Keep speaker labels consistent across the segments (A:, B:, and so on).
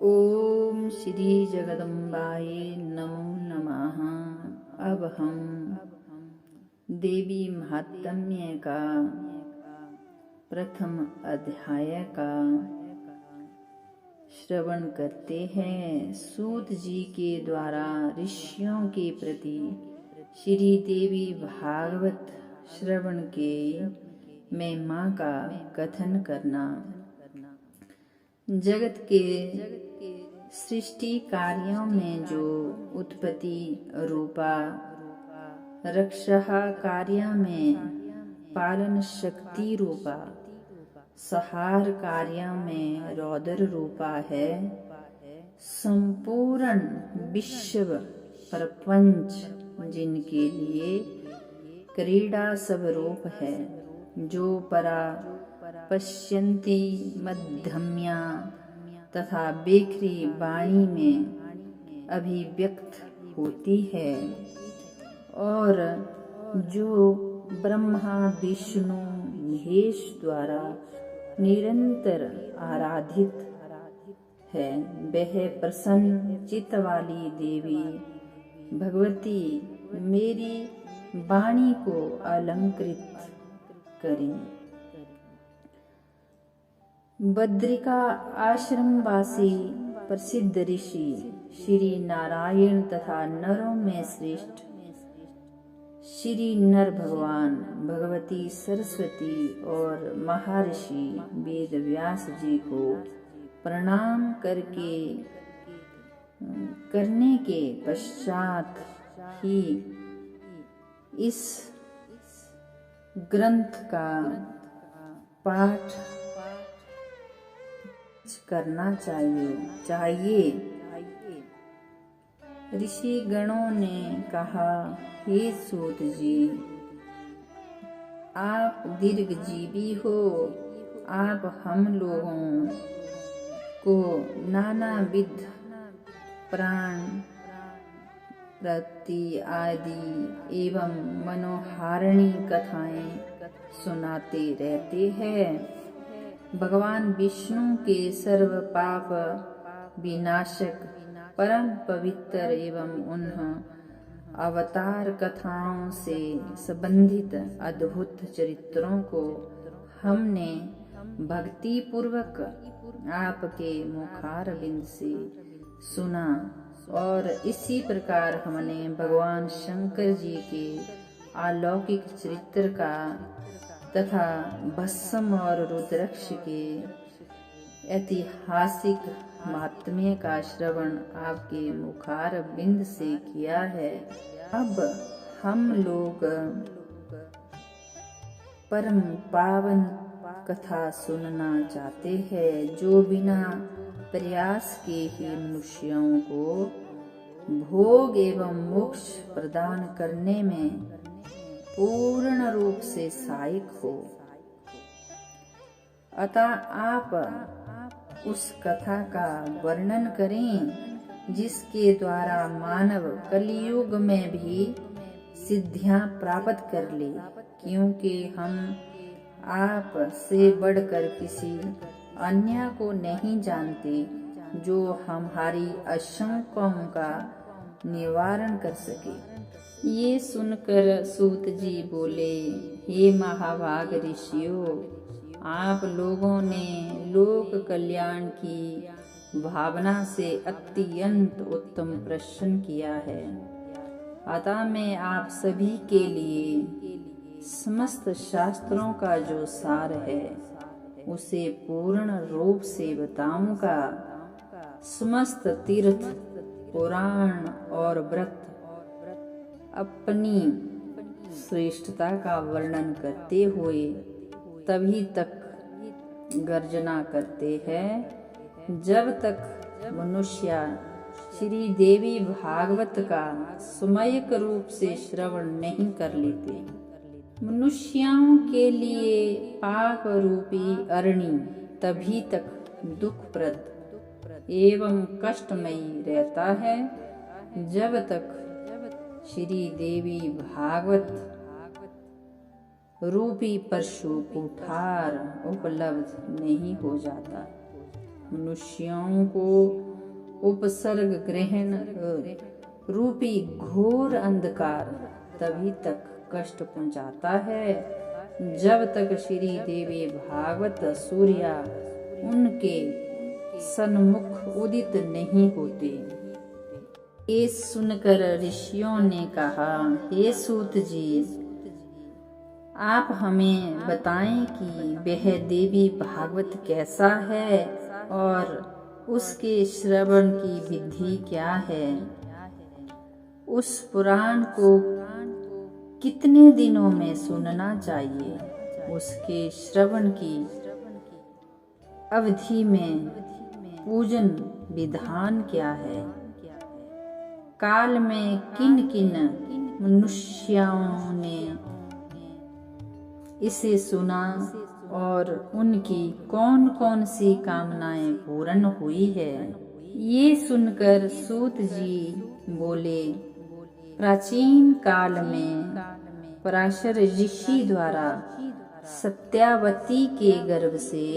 A: ओम श्री जगदम्बाये नमो नमः। अब हम देवी महात्म्य का प्रथम अध्याय का श्रवण करते हैं। सूत जी के द्वारा ऋषियों के प्रति श्री देवी भागवत श्रवण के महिमा का कथन करना। जगत के सृष्टि कार्यों में जो उत्पत्ति रूपा, रक्षा कार्य में पालन शक्ति रूपा, संहार कार्य में रौद्र रूपा है, संपूर्ण विश्व प्रपंच जिनके लिए क्रीड़ा स्वरूप है, जो परा पश्यन्ति मध्यम्या तथा बेखरी वाणी में अभिव्यक्त होती है, और जो ब्रह्मा विष्णु महेश द्वारा निरंतर आराधित है, वह प्रसन्न चित्त वाली देवी भगवती मेरी वाणी को अलंकृत करें। बद्रिका आश्रमवासी प्रसिद्ध ऋषि श्री नारायण तथा नरों में श्रेष्ठ श्री नर भगवान, भगवती सरस्वती और महर्षि वेद व्यास जी को प्रणाम करने के पश्चात ही इस ग्रंथ का पाठ करना चाहिए। ऋषि गणों ने कहा, हे सूत जी, आप दीर्घजीवी हो। आप हम लोगों को नानाविध प्राण प्रति आदि एवं मनोहारिणी कथाएं सुनाते रहते हैं। भगवान विष्णु के सर्व पाप विनाशक परम पवित्र एवं उन अवतार कथाओं से संबंधित अद्भुत चरित्रों को हमने भक्ति पूर्वक आपके मुखारविंद से सुना, और इसी प्रकार हमने भगवान शंकर जी के अलौकिक चरित्र का तथा भस्म और रुद्राक्ष के ऐतिहासिक महात्म्य का श्रवण आपके मुखारविंद से किया है। अब हम लोग परम पावन कथा सुनना चाहते हैं, जो बिना प्रयास के ही मनुष्यों को भोग एवं मोक्ष प्रदान करने में पूर्ण रूप से सहायक हो। अतः आप उस कथा का वर्णन करें जिसके द्वारा मानव कलियुग में भी सिद्धियां प्राप्त कर ले, क्योंकि हम आप से बढ़कर किसी अन्य को नहीं जानते जो हमारी आशंकाओं का निवारण कर सके। ये सुनकर सूत जी बोले, हे महाभाग ऋषियों, आप लोगों ने लोक कल्याण की भावना से अत्यंत उत्तम प्रश्न किया है। अतः मैं आप सभी के लिए समस्त शास्त्रों का जो सार है उसे पूर्ण रूप से बताऊंगा। समस्त तीर्थ, पुराण और व्रत अपनी श्रेष्ठता का वर्णन करते हुए तभी तक गर्जना करते हैं जब तक मनुष्य श्री देवी भागवत का सम्यक रूप से श्रवण नहीं कर लेते। मनुष्यों के लिए पाप रूपी अरणी तभी तक दुखप्रद एवं कष्टमयी रहता है जब तक श्री देवी भागवत रूपी परशु कुठार उपलब्ध नहीं हो जाता। मनुष्यों को उपसर्ग ग्रहण रूपी घोर अंधकार तभी तक कष्ट पहुंचाता है जब तक श्री देवी भागवत सूर्या उनके सन्मुख उदित नहीं होते। ये सुनकर ऋषियों ने कहा, हे सूत जी, आप हमें बताएं कि वह देवी भागवत कैसा है और उसके श्रवण की विधि क्या है। उस पुराण को कितने दिनों में सुनना चाहिए, उसके श्रवण की अवधि में पूजन विधान क्या है, काल में किन किन मनुष्यों ने इसे सुना और उनकी कौन कौन सी कामनाएं पूर्ण हुई है। ये सुनकर सूत जी बोले, प्राचीन काल में पराशर ऋषि द्वारा सत्यावती के गर्भ से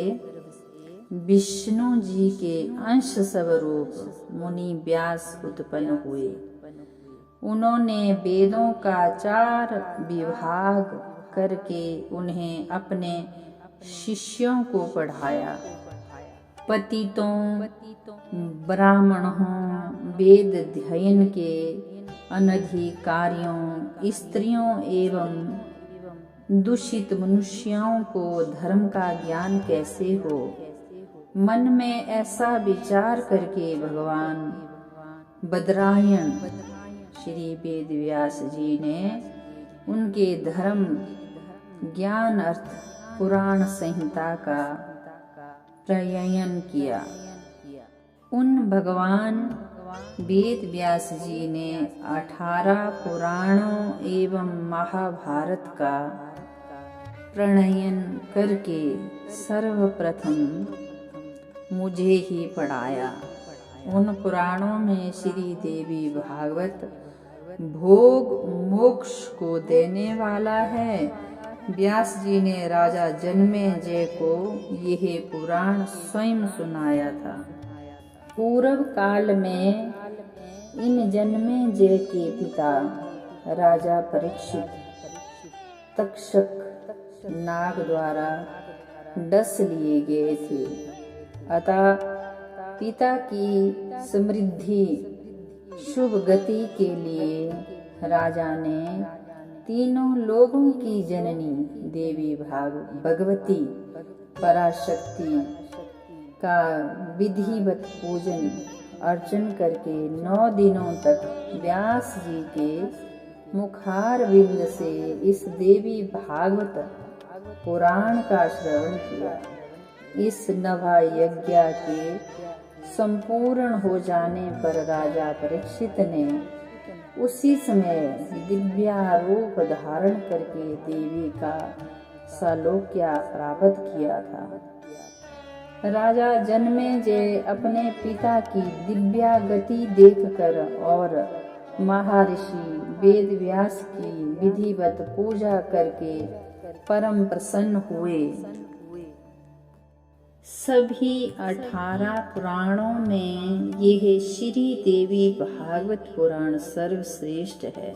A: विष्णु जी के अंश स्वरूप मुनि व्यास उत्पन्न हुए। उन्होंने वेदों का 4 विभाग करके उन्हें अपने शिष्यों को पढ़ाया। पतितों, ब्राह्मणों, वेद अध्ययन के अनधिकारियों, स्त्रियों एवं दूषित मनुष्यों को धर्म का ज्ञान कैसे हो। मन में ऐसा विचार करके भगवान बदरायण श्री वेद व्यास जी ने उनके धर्म ज्ञान अर्थ पुराण संहिता का प्रययन किया। उन भगवान वेद व्यास जी ने 18 पुराणों एवं महाभारत का प्रणयन करके सर्वप्रथम मुझे ही पढ़ाया। उन पुराणों में श्री देवी भागवत भोग मोक्ष को देने वाला है। व्यास जी ने राजा जन्मेजय को यह पुराण स्वयं सुनाया था। पूर्व काल में इन जन्मेजय के पिता राजा परीक्षित तक्षक नाग द्वारा डस लिए गए थे। अतः पिता की समृद्धि शुभ गति के लिए राजा ने तीनों लोगों की जननी देवी भगवती पराशक्ति का विधिवत पूजन अर्चन करके 9 दिनों तक व्यास जी के मुखार बिंद से इस देवी भागवत पुराण का श्रवण किया। इस नभा यज्ञ के संपूर्ण हो जाने पर राजा परीक्षित ने उसी समय दिव्यारूप धारण करके देवी का सालोक्य प्राप्त किया था। राजा जन्मेजय अपने पिता की दिव्या गति देखकर और महर्षि वेद व्यास की विधिवत पूजा करके परम प्रसन्न हुए। सभी 18 पुराणों में यह श्री देवी भागवत पुराण सर्वश्रेष्ठ है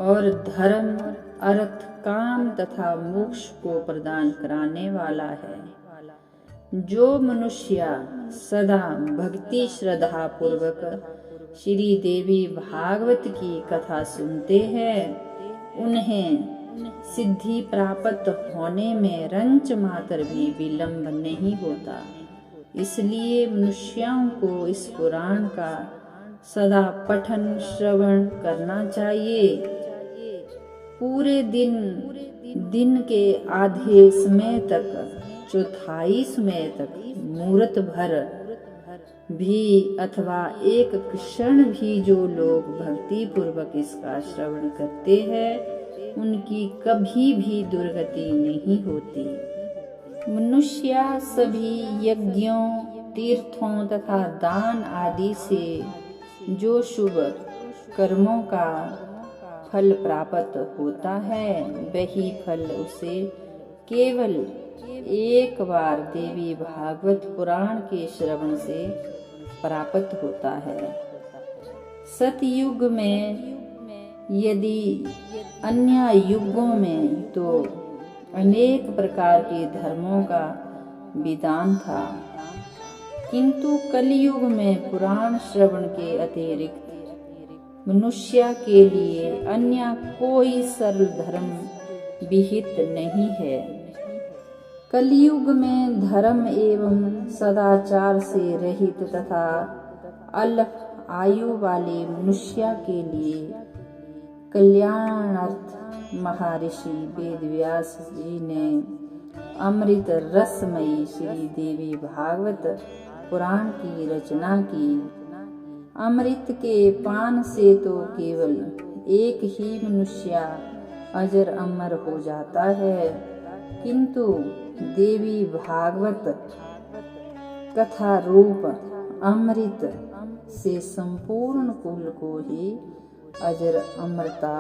A: और धर्म, अर्थ, काम तथा मोक्ष को प्रदान कराने वाला है। जो मनुष्य सदा भक्ति श्रद्धा पूर्वक श्री देवी भागवत की कथा सुनते हैं उन्हें सिद्धि प्राप्त होने में रंच मात्र भी विलंब नहीं होता। इसलिए मनुष्यों को इस पुराण का सदा पठन श्रवण करना चाहिए। पूरे दिन के आधे समय तक, चौथाई समय तक, मुहूर्त भर भी अथवा एक क्षण भी जो लोग भक्ति पूर्वक इसका श्रवण करते हैं उनकी कभी भी दुर्गति नहीं होती। मनुष्य सभी यज्ञों, तीर्थों तथा दान आदि से जो शुभ कर्मों का फल प्राप्त होता है वही फल उसे केवल एक बार देवी भागवत पुराण के श्रवण से प्राप्त होता है। सतयुग में यदि अन्य युगों में तो अनेक प्रकार के धर्मों का विधान था, किंतु कलयुग में पुराण श्रवण के अतिरिक्त मनुष्य के लिए अन्य कोई सरल धर्म विहित नहीं है। कलयुग में धर्म एवं सदाचार से रहित तथा अल्प आयु वाले मनुष्य के लिए कल्याणार्थ महर्षि वेदव्यास जी ने अमृत रसमयी श्री देवी भागवत पुराण की रचना की। अमृत के पान से तो केवल एक ही मनुष्य अजर अमर हो जाता है, किंतु देवी भागवत कथा रूप अमृत से संपूर्ण कुल को ही अजर अमरता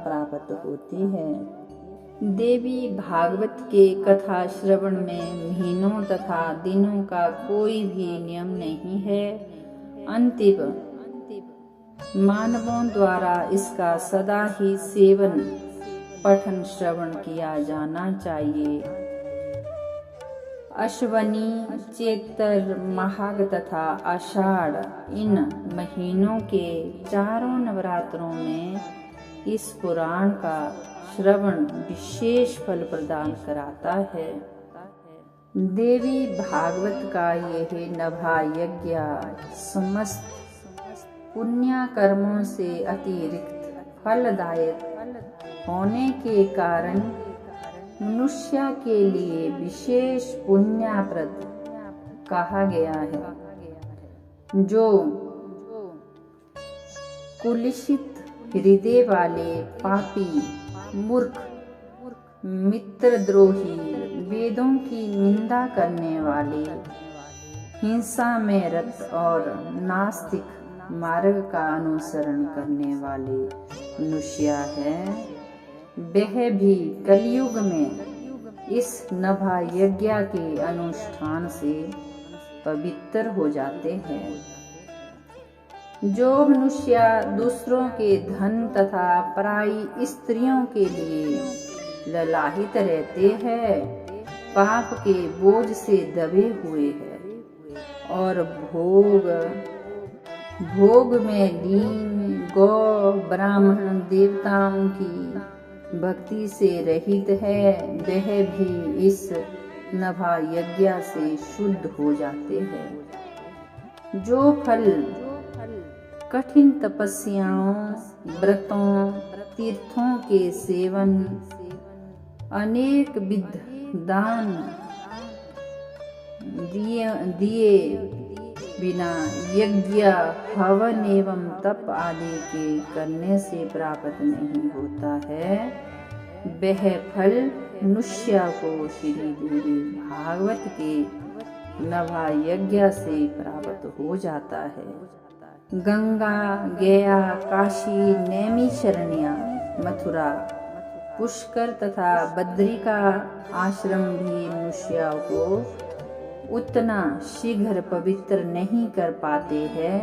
A: प्राप्त होती है। देवी भागवत के कथा श्रवण में महीनों तथा दिनों का कोई भी नियम नहीं है। अंतिम मानवों द्वारा इसका सदा ही सेवन पठन श्रवण किया जाना चाहिए। अश्वनी, चैत्र, माघ तथा आषाढ़ इन महीनों के चारों नवरात्रों में इस पुराण का श्रवण विशेष फल प्रदान कराता है। देवी भागवत का यह नभा यज्ञ समस्त पुण्य कर्मों से अतिरिक्त फलदायक होने के कारण मनुष्य के लिए विशेष पुण्यप्रद कहा गया है। जो कुलुषित हृदय वाले पापी, मूर्ख, मित्रद्रोही, वेदों की निंदा करने वाले, हिंसा में रत और नास्तिक मार्ग का अनुसरण करने वाले मनुष्य हैं, वह भी कलयुग में इस नभा यज्ञ के अनुष्ठान से पवित्र हो जाते हैं। जो मनुष्य दूसरों के धन तथा पराई स्त्रियों के लिए ललाहित रहते हैं, पाप के बोझ से दबे हुए हैं और भोग में लीन, गौ, ब्राह्मण, देवताओं की भक्ति से रहित है, वह भी इस नभा यज्ञ से शुद्ध हो जाते हैं। जो फल कठिन तपस्याओं, व्रतों, तीर्थों के सेवन, अनेक विध दान दिए बिना यज्ञ, हवन एवं तप आदि के करने से प्राप्त नहीं होता है, वह फल मनुष्य को श्री देवी भागवत के नभा यज्ञ से प्राप्त हो जाता है। गंगा, गया, काशी, नैमिषारण्य, मथुरा, पुष्कर तथा बद्रिका आश्रम भी मनुष्य को उतना शीघ्र पवित्र नहीं कर पाते हैं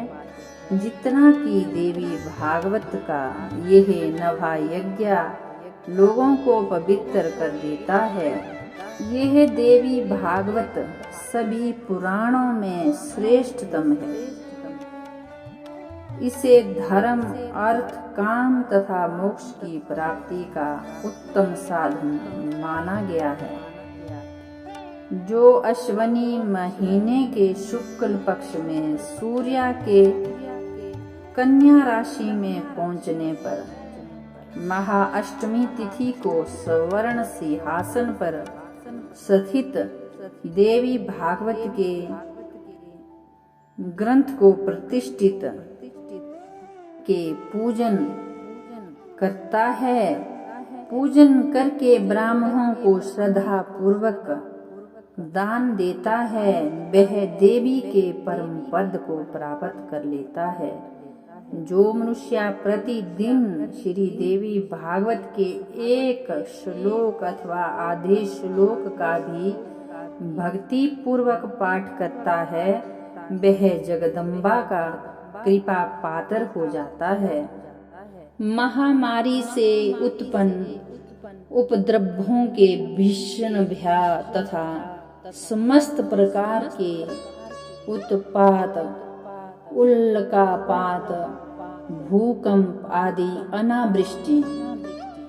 A: जितना कि देवी भागवत का यह नभा यज्ञ लोगों को पवित्र कर देता है। यह देवी भागवत सभी पुराणों में श्रेष्ठतम है। इसे धर्म, अर्थ, काम तथा मोक्ष की प्राप्ति का उत्तम साधन माना गया है। जो अश्वनी महीने के शुक्ल पक्ष में सूर्य के कन्या राशि में पहुंचने पर महाअष्टमी तिथि को स्वर्ण सिंहासन पर स्थित देवी भागवत के ग्रंथ को प्रतिष्ठित के पूजन करता है। पूजन करके ब्राह्मणों को श्रद्धा पूर्वक दान देता है, वह देवी के परम पद को प्राप्त कर लेता है। जो मनुष्य प्रतिदिन श्री देवी भागवत के एक श्लोक अथवा आधे श्लोक का भी भक्ति पूर्वक पाठ करता है, वह जगदम्बा का कृपा पात्र हो जाता है। महामारी से उत्पन्न उपद्रवों के भीषण भय तथा समस्त प्रकार के उत्पात, उल्कापात, भूकंप आदि, अनावृष्टि,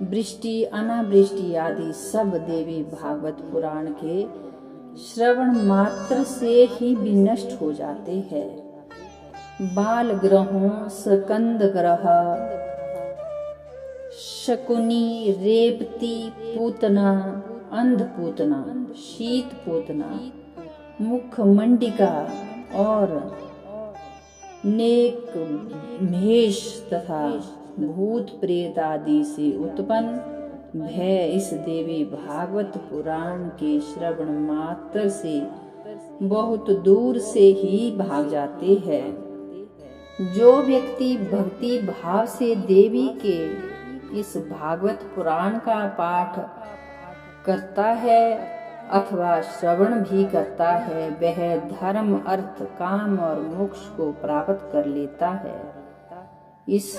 A: वृष्टि अनावृष्टि आदि सब देवी भागवत पुराण के श्रवण मात्र से ही विनष्ट हो जाते हैं। बाल ग्रहों, स्कंद ग्रह, शकुनी, रेवती पूतना, अंध पूतना, शीत पूतना, मुखमंडिका और नेक महेश तथा भूत प्रेत आदि से उत्पन्न भय इस देवी भागवत पुराण के श्रवण मात्र से बहुत दूर से ही भाग जाते हैं। जो व्यक्ति भक्ति भाव से देवी के इस भागवत पुराण का पाठ करता है अथवा श्रवण भी करता है, वह धर्म, अर्थ, काम और मोक्ष को प्राप्त कर लेता है। इस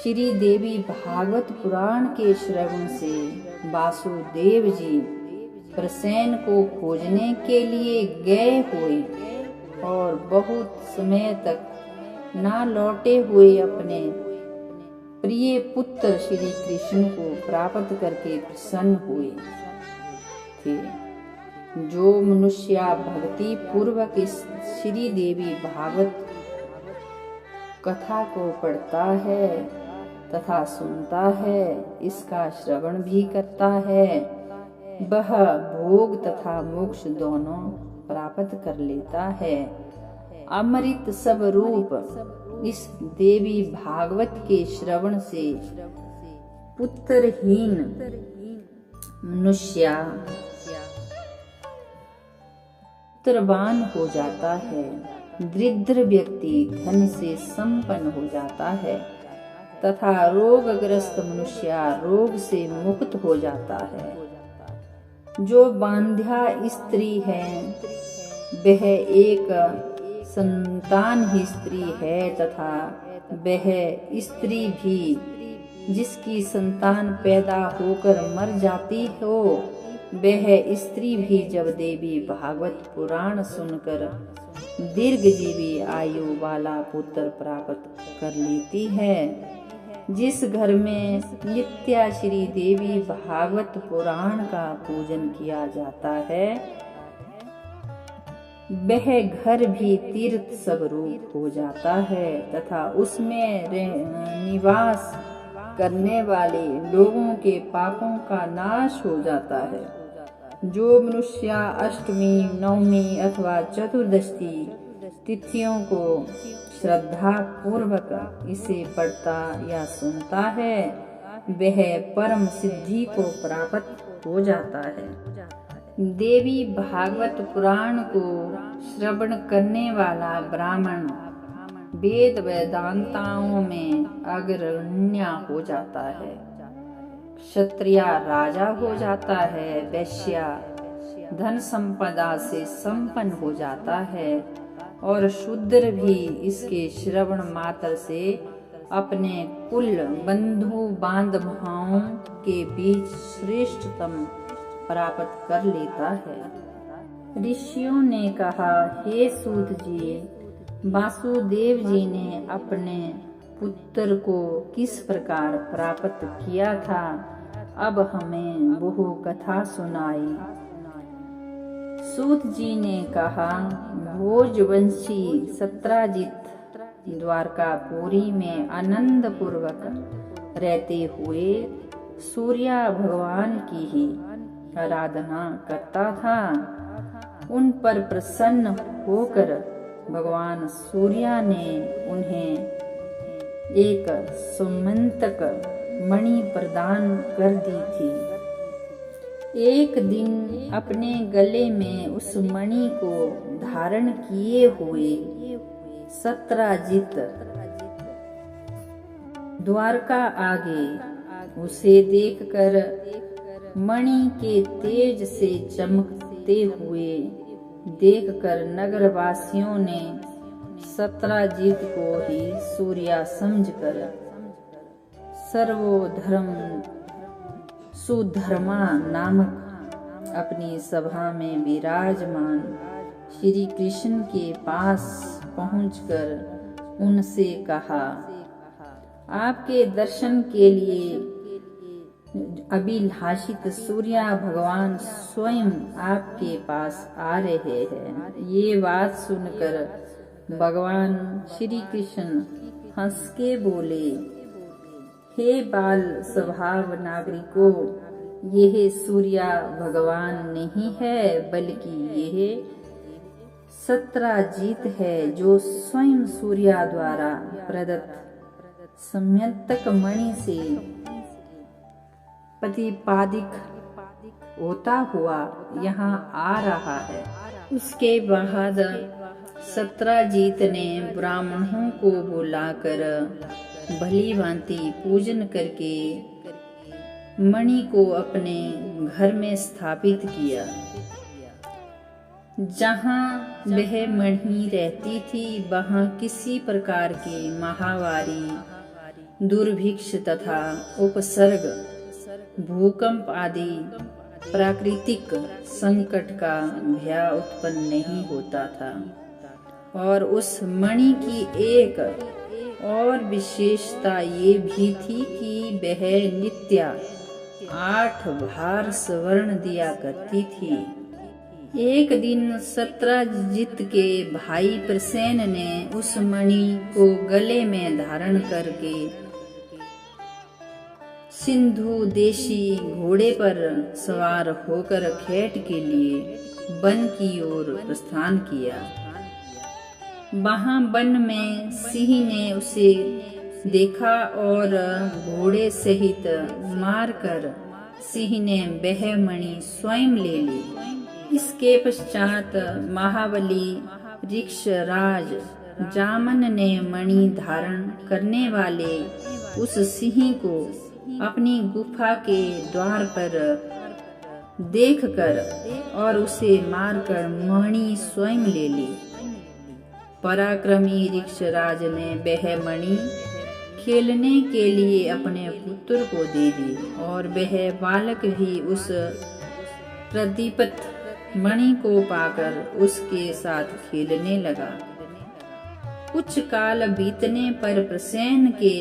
A: श्री देवी भागवत पुराण के श्रवण से वासुदेव जी प्रसेन को खोजने के लिए गए हुए और बहुत समय तक ना लौटे हुए अपने प्रिय पुत्र श्री कृष्ण को प्राप्त करके प्रसन्न हुए थे। जो मनुष्य भक्ति पूर्वक इस श्री देवी भागवत कथा को पढ़ता है तथा सुनता है, इसका श्रवण भी करता है, वह भोग तथा मोक्ष दोनों प्राप्त कर लेता है। अमृत सब रूप इस देवी भागवत के श्रवण से पुत्रहीन मनुष्य पुत्रवान हो जाता है, दरिद्र व्यक्ति धन से संपन्न हो जाता है तथा रोगग्रस्त मनुष्य रोग से मुक्त हो जाता है। जो बांध्या स्त्री है वह एक संतानहीन स्त्री है तथा वह स्त्री भी जिसकी संतान पैदा होकर मर जाती हो, वह स्त्री भी जब देवी भागवत पुराण सुनकर दीर्घजीवी आयु वाला पुत्र प्राप्त कर लेती है। जिस घर में नित्य श्री देवी भागवत पुराण का पूजन किया जाता है, वह घर भी तीर्थ स्वरूप हो जाता है तथा उसमें निवास करने वाले लोगों के पापों का नाश हो जाता है। जो मनुष्य अष्टमी, नवमी अथवा चतुर्दशी तिथियों को श्रद्धा पूर्वक इसे पढ़ता या सुनता है, वह परम सिद्धि को प्राप्त हो जाता है। देवी भागवत पुराण को श्रवण करने वाला ब्राह्मण वेद वेदांताओं में अग्रगण्य हो जाता है, क्षत्रिय राजा हो जाता है, वैश्य धन संपदा से संपन्न हो जाता है और शूद्र भी इसके श्रवण मात्र से अपने कुल बंधु बांधवों के बीच श्रेष्ठतम प्राप्त कर लेता है। ऋषियों ने कहा, हे सूत जी, वासुदेव जी ने अपने पुत्र को किस प्रकार प्राप्त किया था, अब हमें वो कथा सुनाई। सूत जी ने कहा, भोजवंशी सत्राजित द्वारकापुरी में आनंद पूर्वक रहते हुए सूर्य भगवान की ही आराधना करता था। उन पर प्रसन्न होकर भगवान सूर्य ने उन्हें एक सुमंतक मणि प्रदान कर दी थी। एक दिन अपने गले में उस मणि को धारण किए हुए सत्राजित द्वारका आगे उसे देखकर मणि के तेज से चमकते हुए देखकर नगरवासियों ने सत्राजित को ही सूर्या समझकर सर्वोधर्म सुधर्मा नामक अपनी सभा में विराजमान श्री कृष्ण के पास पहुंचकर उनसे कहा, आपके दर्शन के लिए अभिलाषित सूर्या भगवान स्वयं आपके पास आ रहे हैं। ये बात सुनकर भगवान श्री कृष्ण हंस के बोले, हे बाल स्वभाव नागरिकों, यह सूर्या भगवान नहीं है बल्कि यह सत्राजित है जो स्वयं सूर्या द्वारा प्रदत्त सम्यक्तक मणि से प्रतिपादिक होता हुआ यहाँ आ रहा है। उसके बाद सत्राजित ने ब्राह्मणों को बुलाकर भली भांति पूजन करके मणि को अपने घर में स्थापित किया। जहाँ वह मणि रहती थी वहाँ किसी प्रकार की महामारी, दुर्भिक्ष तथा उपसर्ग, भूकंप आदि प्राकृतिक संकट का भय उत्पन्न नहीं होता था। और उस मणि की एक और विशेषता ये भी थी कि वह नित्य 8 भार स्वर्ण दिया करती थी। एक दिन सत्राजित के भाई प्रसेन ने उस मणि को गले में धारण करके सिंधु देशी घोड़े पर सवार होकर खेत के लिए वन की ओर प्रस्थान किया। वहां वन में सिंह ने उसे देखा और घोड़े सहित मारकर सिंह ने वह मणि स्वयं ले ली। इसके पश्चात महाबली ऋक्षराज जामन ने मणि धारण करने वाले उस सिंह को अपनी गुफा के द्वार पर देखकर और उसे मारकर मणि स्वयं ले ली। पराक्रमी ऋक्षराज ने वह मणि खेलने के लिए अपने पुत्र को दे दी और वह बालक भी उस प्रदीप्त मणि को पाकर उसके साथ खेलने लगा। कुछ काल बीतने पर प्रसेन के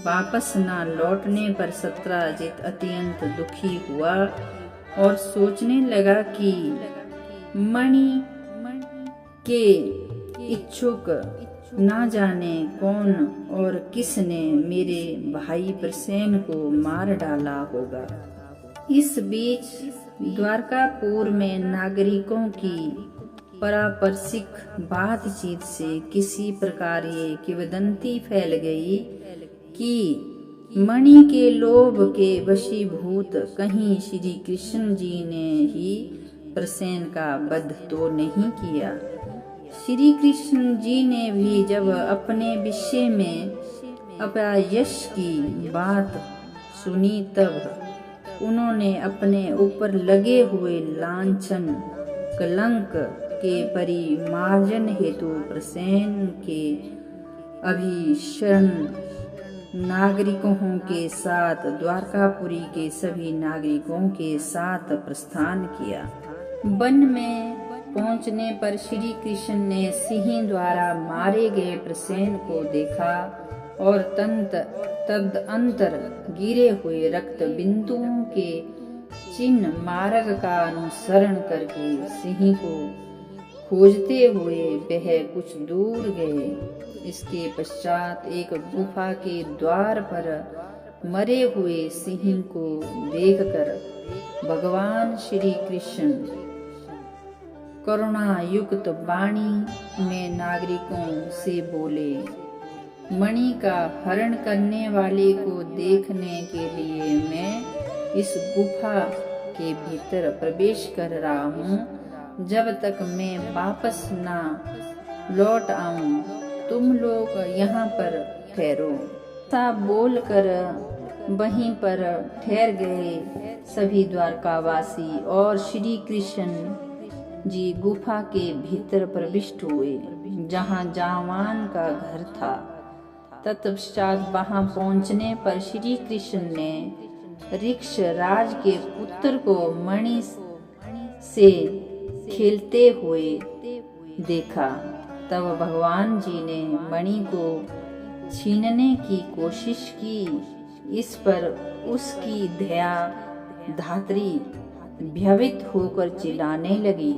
A: वापस न लौटने पर सत्राजित अत्यंत दुखी हुआ और सोचने लगा कि मणि के इच्छुक ना जाने कौन और किसने मेरे भाई प्रसेन को मार डाला होगा। इस बीच द्वारकापुर में नागरिकों की पारस्परिक बातचीत से किसी प्रकार ये किंवदंती फैल गई कि मणि के लोभ के वशीभूत कहीं श्री कृष्ण जी ने ही प्रसेन का वध तो नहीं किया। श्री कृष्ण जी ने भी जब अपने विषय में अपयश की बात सुनी तब उन्होंने अपने ऊपर लगे हुए लांछन कलंक के परिमार्जन हेतु प्रसेन के अभिशरण नागरिकों के साथ द्वारकापुरी के सभी नागरिकों के साथ प्रस्थान किया। वन में पहुंचने पर श्री कृष्ण ने सिंह द्वारा मारे गए प्रसेन को देखा और तदअंतर गिरे हुए रक्त बिंदुओं के चिन्ह मार्ग का अनुसरण करके सिंह को खोजते हुए वह कुछ दूर गए। इसके पश्चात एक गुफा के द्वार पर मरे हुए सिंह को देखकर भगवान श्री कृष्ण करुणा युक्त वाणी में नागरिकों से बोले, मणि का हरण करने वाले को देखने के लिए मैं इस गुफा के भीतर प्रवेश कर रहा हूँ। जब तक मैं वापस ना लौट आऊं तुम लोग यहाँ पर ठहरो। ऐसा बोलकर वहीं पर ठहर गए सभी द्वारकावासी और श्री कृष्ण जी गुफा के भीतर प्रविष्ट हुए, जहाँ जावान का घर था। तत्पश्चात वहां पहुंचने पर श्री कृष्ण ने ऋक्ष राज के पुत्र को मणि से खेलते हुए देखा। तब भगवान जी ने मणि को छीनने की कोशिश की। इस पर उसकी दया धात्री भयभीत होकर चिल्लाने लगी।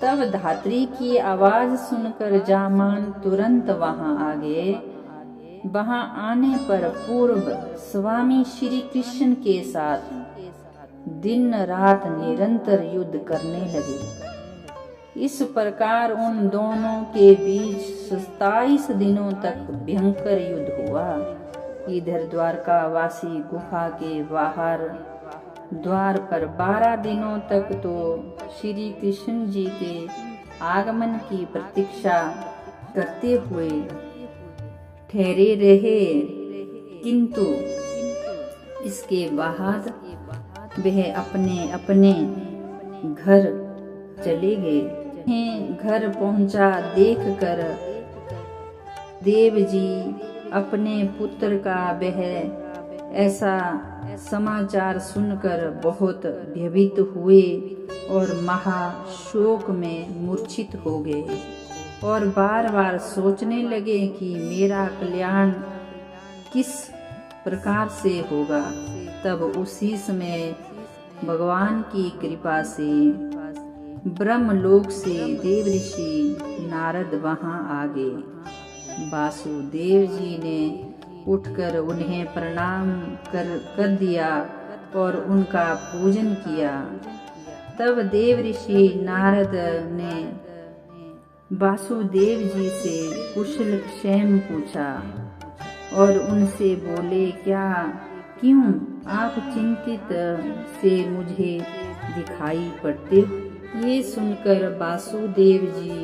A: तब धात्री की आवाज सुनकर जामान तुरंत वहां आ गए। वहां आने पर पूर्व स्वामी श्री कृष्ण के साथ दिन रात निरंतर युद्ध करने लगे। इस प्रकार उन दोनों के बीच 27 दिनों तक भयंकर युद्ध हुआ। इधर द्वारकावासी गुफा के बाहर द्वार पर 12 दिनों तक तो श्री कृष्ण जी के आगमन की प्रतीक्षा करते हुए ठहरे रहे, किंतु इसके बाद वह अपने अपने घर चले गए। घर पहुंचा देखकर देव जी अपने पुत्र का वह ऐसा समाचार सुनकर बहुत भयभीत हुए और महाशोक में मूर्छित हो गए और बार बार सोचने लगे कि मेरा कल्याण किस प्रकार से होगा। तब उसी समय भगवान की कृपा से ब्रह्मलोक से देवऋषि नारद वहां आ गए। वासुदेव जी ने उठकर उन्हें प्रणाम कर दिया और उनका पूजन किया। तब देवऋषि नारद ने वासुदेव जी से कुशल क्षेम पूछा और उनसे बोले, क्यों आप चिंतित से मुझे दिखाई पड़ते हो? ये सुनकर वासुदेव जी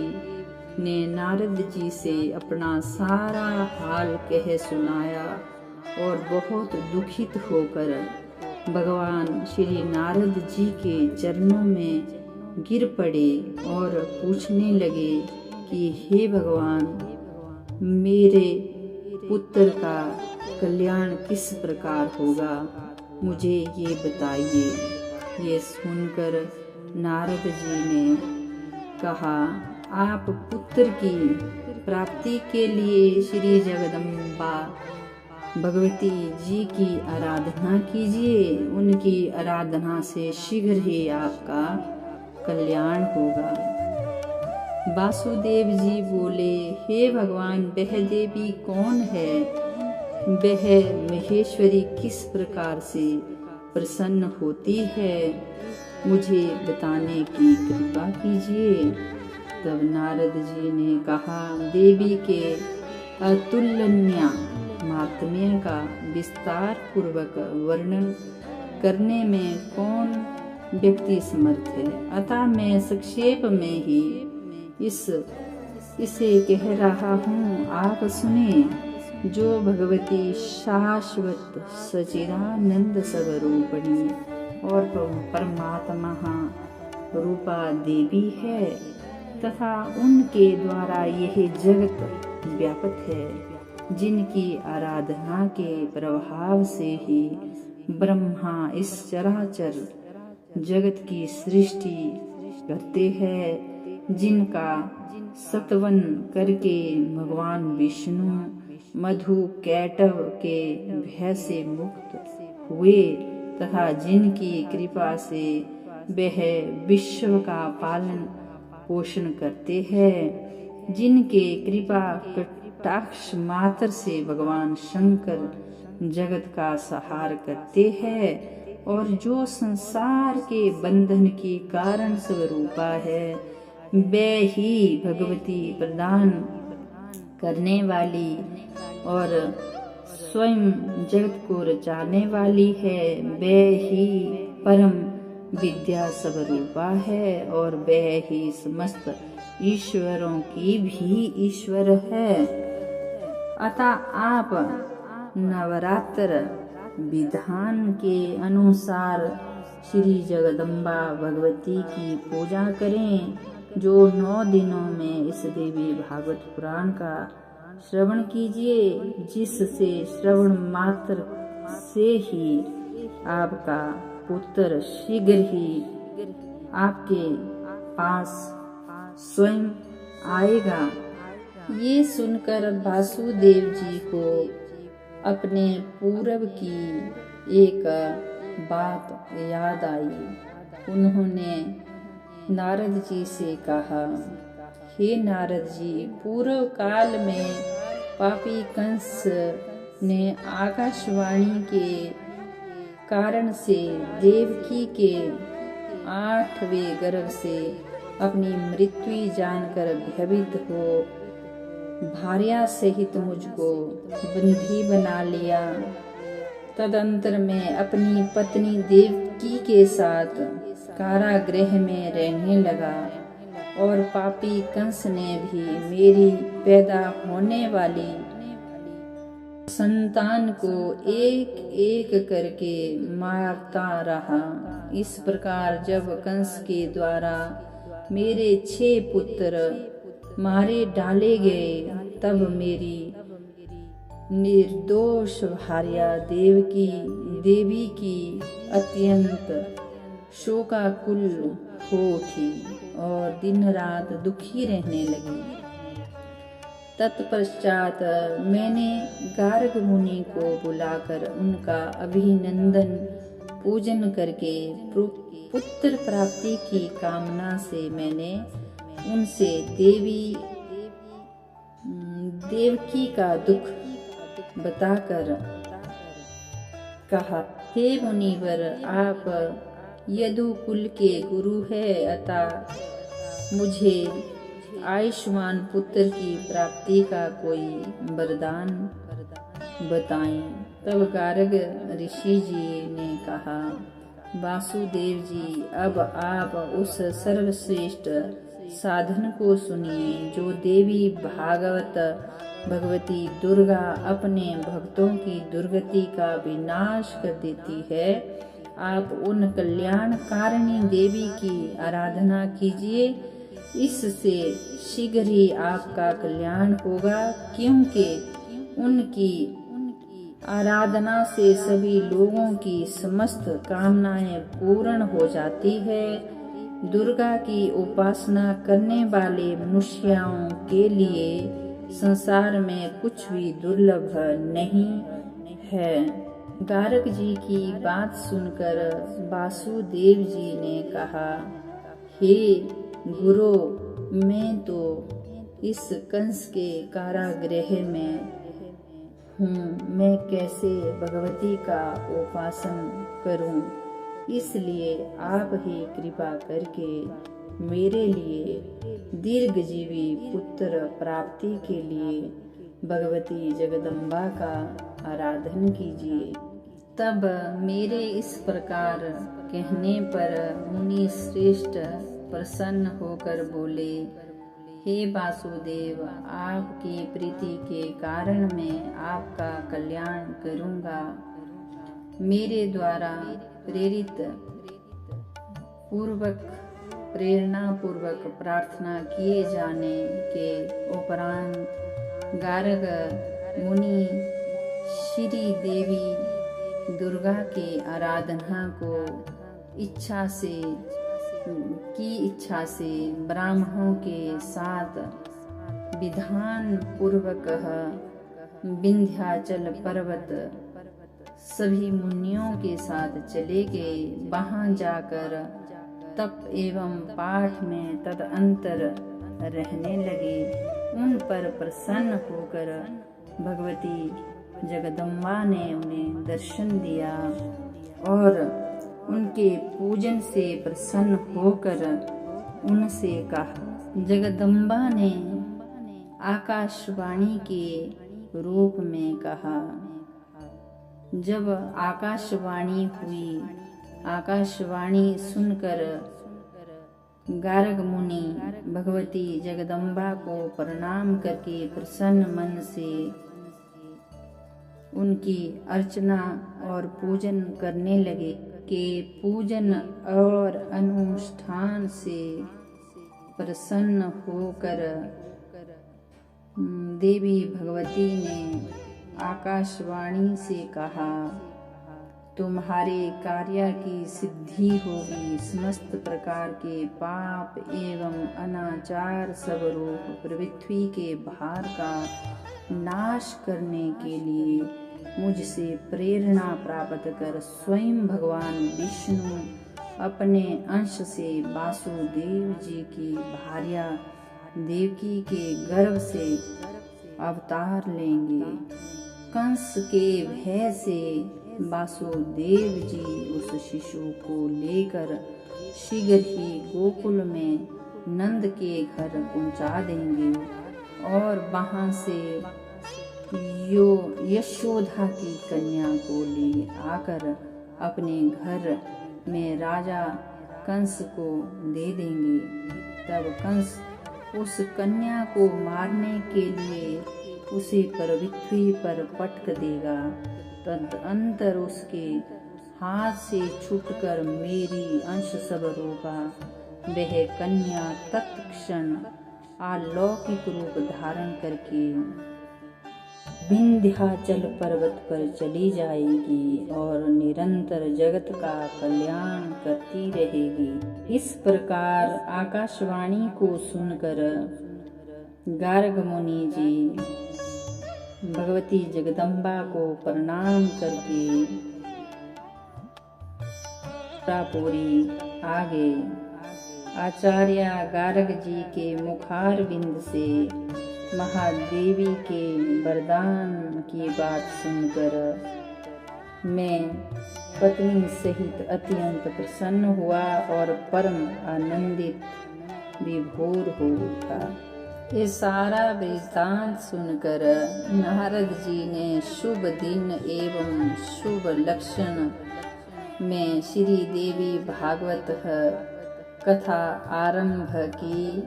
A: ने नारद जी से अपना सारा हाल कह सुनाया और बहुत दुखित होकर भगवान श्री नारद जी के चरणों में गिर पड़े और पूछने लगे कि हे भगवान, मेरे पुत्र का कल्याण किस प्रकार होगा, मुझे ये बताइए। ये सुनकर नारद जी ने कहा, आप पुत्र की प्राप्ति के लिए श्री जगदम्बा भगवती जी की आराधना कीजिए। उनकी आराधना से शीघ्र ही आपका कल्याण होगा। वासुदेव जी बोले, हे भगवान, वह देवी कौन है? वह महेश्वरी किस प्रकार से प्रसन्न होती है, मुझे बताने की कृपा कीजिए। तब नारद जी ने कहा, देवी के अतुलनीय महात्म्य का विस्तार पूर्वक वर्णन करने में कौन व्यक्ति समर्थ है, अतः मैं संक्षेप में ही इसे कह रहा हूँ, आप सुने। जो भगवती शाश्वत सचिदानंद स्वरूपिणी और परमात्मा रूपा देवी है तथा उनके द्वारा यह जगत व्यापक है, जिनकी आराधना के प्रभाव से ही ब्रह्मा इस चराचर जगत की सृष्टि करते हैं, जिनका सत्वन करके भगवान विष्णु मधु कैटव के भय से मुक्त हुए तथा जिनकी कृपा से वह विश्व का पालन पोषण करते हैं, जिनके कृपा कटाक्ष मात्र से भगवान शंकर जगत का संहार करते हैं और जो संसार के बंधन की कारण स्वरूपा है, वह ही भगवती प्रदान करने वाली और स्वयं जगत को रचाने वाली है। वह ही परम विद्या स्वरूपा है और वह ही समस्त ईश्वरों की भी ईश्वर है। अतः आप नवरात्र विधान के अनुसार श्री जगदम्बा भगवती की पूजा करें। जो 9 दिनों में इस देवी भागवत पुराण का श्रवण कीजिए, जिससे श्रवण मात्र से ही आपका पुत्र शीघ्र ही आपके पास स्वयं आएगा। ये सुनकर वासुदेव जी को अपने पूर्व की एक बात याद आई। उन्होंने नारद जी से कहा, हे नारद जी, पूर्व काल में पापी कंस ने आकाशवाणी के कारण से देवकी के 8वें गर्भ से अपनी मृत्यु जानकर भयभीत हो भार्या सहित मुझको बंदी बना लिया। तदंतर मैं अपनी पत्नी देवकी के साथ कारागृह में रहने लगा और पापी कंस ने भी मेरी पैदा होने वाली संतान को एक एक करके मारता रहा। इस प्रकार जब कंस के द्वारा मेरे 6 पुत्र मारे डाले गए, तब मेरी निर्दोष भार्या देवी की अत्यंत शोकाकुल हो उठी और दिन रात दुखी रहने लगी। तत्पश्चात मैंने गार्ग मुनि को बुलाकर उनका अभिनंदन पूजन करके पुत्र प्राप्ति की कामना से मैंने उनसे देवकी का दुख बताकर कहा, हे मुनिवर, आप यदुकुल के गुरु है, अतः मुझे आयुष्मान पुत्र की प्राप्ति का कोई वरदान बताएं। तब गार्ग ऋषि जी ने कहा, वासुदेव जी, अब आप उस सर्वश्रेष्ठ साधन को सुनिए जो देवी भागवत भगवती दुर्गा अपने भक्तों की दुर्गति का विनाश कर देती है। आप उन कल्याणकारिणी देवी की आराधना कीजिए, इससे शीघ्र ही आपका कल्याण होगा, क्योंकि उनकी आराधना से सभी लोगों की समस्त कामनाएं पूर्ण हो जाती है। दुर्गा की उपासना करने वाले मनुष्यों के लिए संसार में कुछ भी दुर्लभ नहीं है। गार्ग जी की बात सुनकर वासुदेव जी ने कहा, हे गुरु, मैं तो इस कंस के कारागृह में हूँ, मैं कैसे भगवती का उपासन करूँ? इसलिए आप ही कृपा करके मेरे लिए दीर्घजीवी पुत्र प्राप्ति के लिए भगवती जगदम्बा का आराधन कीजिए। तब मेरे इस प्रकार कहने पर मुनि श्रेष्ठ प्रसन्न होकर बोले, हे वासुदेव, आपकी प्रीति के कारण मैं आपका कल्याण करूँगा। मेरे द्वारा प्रेरणा पूर्वक प्रार्थना किए जाने के उपरांत गार्ग मुनि श्री देवी दुर्गा के आराधना को इच्छा से ब्राह्मणों के साथ विधान पूर्वक विंध्याचल पर्वत सभी मुनियों के साथ चले गए। वहां जाकर तप एवं पाठ में तदंतर रहने लगे। उन पर प्रसन्न होकर भगवती जगदम्बा ने उन्हें दर्शन दिया और उनके पूजन से प्रसन्न होकर उनसे कहा। जगदम्बा ने आकाशवाणी के रूप में कहा। जब आकाशवाणी हुई, आकाशवाणी सुनकर गार्ग मुनि भगवती जगदम्बा को प्रणाम करके प्रसन्न मन से उनकी अर्चना और पूजन करने लगे। के पूजन और अनुष्ठान से प्रसन्न होकर देवी भगवती ने आकाशवाणी से कहा, तुम्हारे कार्य की सिद्धि होगी। समस्त प्रकार के पाप एवं अनाचार सब रूप पृथ्वी के भार का नाश करने के लिए मुझसे प्रेरणा प्राप्त कर स्वयं भगवान विष्णु अपने अंश से वासुदेव जी की भार्या देवकी के गर्भ से अवतार लेंगे। कंस के भय से वासुदेव जी उस शिशु को लेकर शीघ्र ही गोकुल में नंद के घर पहुंचा देंगे और वहां से यशोदा की कन्या को ले आकर अपने घर में राजा कंस को दे देंगे। तब कंस उस कन्या को मारने के लिए उसे पृथ्वी पर पटक देगा। तदंतर उसके हाथ से छूटकर मेरी अंश सब होगा। वह कन्या तत्क्षण अलौकिक रूप धारण करके विंध्याचल पर्वत पर चली जाएगी और निरंतर जगत का कल्याण करती रहेगी। इस प्रकार आकाशवाणी को सुनकर गार्ग मुनि जी भगवती जगदम्बा को प्रणाम करके पूरी आगे आचार्य गार्ग जी के मुखारविंद से महादेवी के वरदान की बात सुनकर मैं पत्नी सहित अत्यंत प्रसन्न हुआ और परम आनंदित विभोर हो उठा। ये सारा वृत्तांत सुनकर नारद जी ने शुभ दिन एवं शुभ लक्षण में श्री देवी भागवत कथा आरंभ की।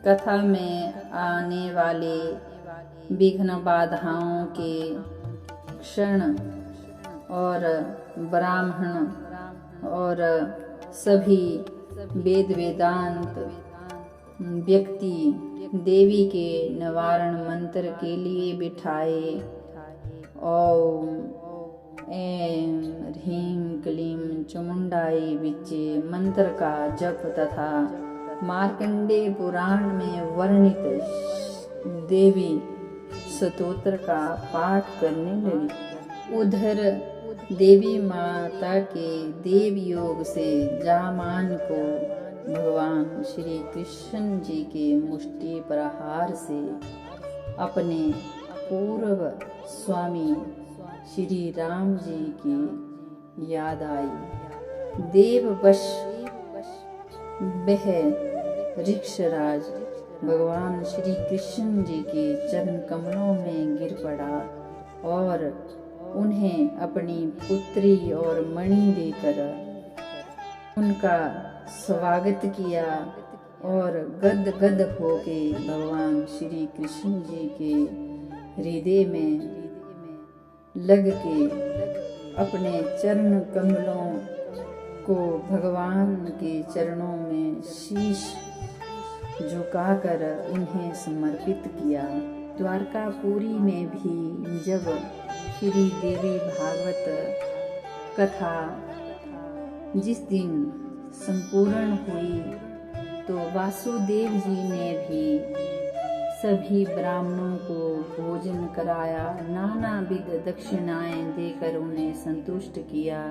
A: कथा में आने वाले विघ्न बाधाओं के क्षण और ब्राह्मण और सभी वेद वेदांत व्यक्ति देवी के निवारण मंत्र के लिए बिठाए। ओम ऐं ह्रीं क्लीं चामुंडाई विच्चे मंत्र का जप तथा मार्कंडेय पुराण में वर्णित देवी स्तोत्र का पाठ करने लगी। उधर देवी माता के देव योग से जामान को भगवान श्री कृष्ण जी के मुष्टि प्रहार से अपने पूर्व स्वामी श्री राम जी की याद आई। देववश वह ऋक्षराज भगवान श्री कृष्ण जी के चरण कमलों में गिर पड़ा और उन्हें अपनी पुत्री और मणि देकर उनका स्वागत किया और गद गद होके भगवान श्री कृष्ण जी के हृदय में लग के अपने चरण कमलों को भगवान के चरणों में शीश झुकाकर उन्हें समर्पित किया। द्वारकापुरी में भी जब श्री देवी भागवत कथा जिस दिन संपूर्ण हुई तो वासुदेव जी ने भी सभी ब्राह्मणों को भोजन कराया, नानाविध दक्षिणाएं देकर उन्हें संतुष्ट किया।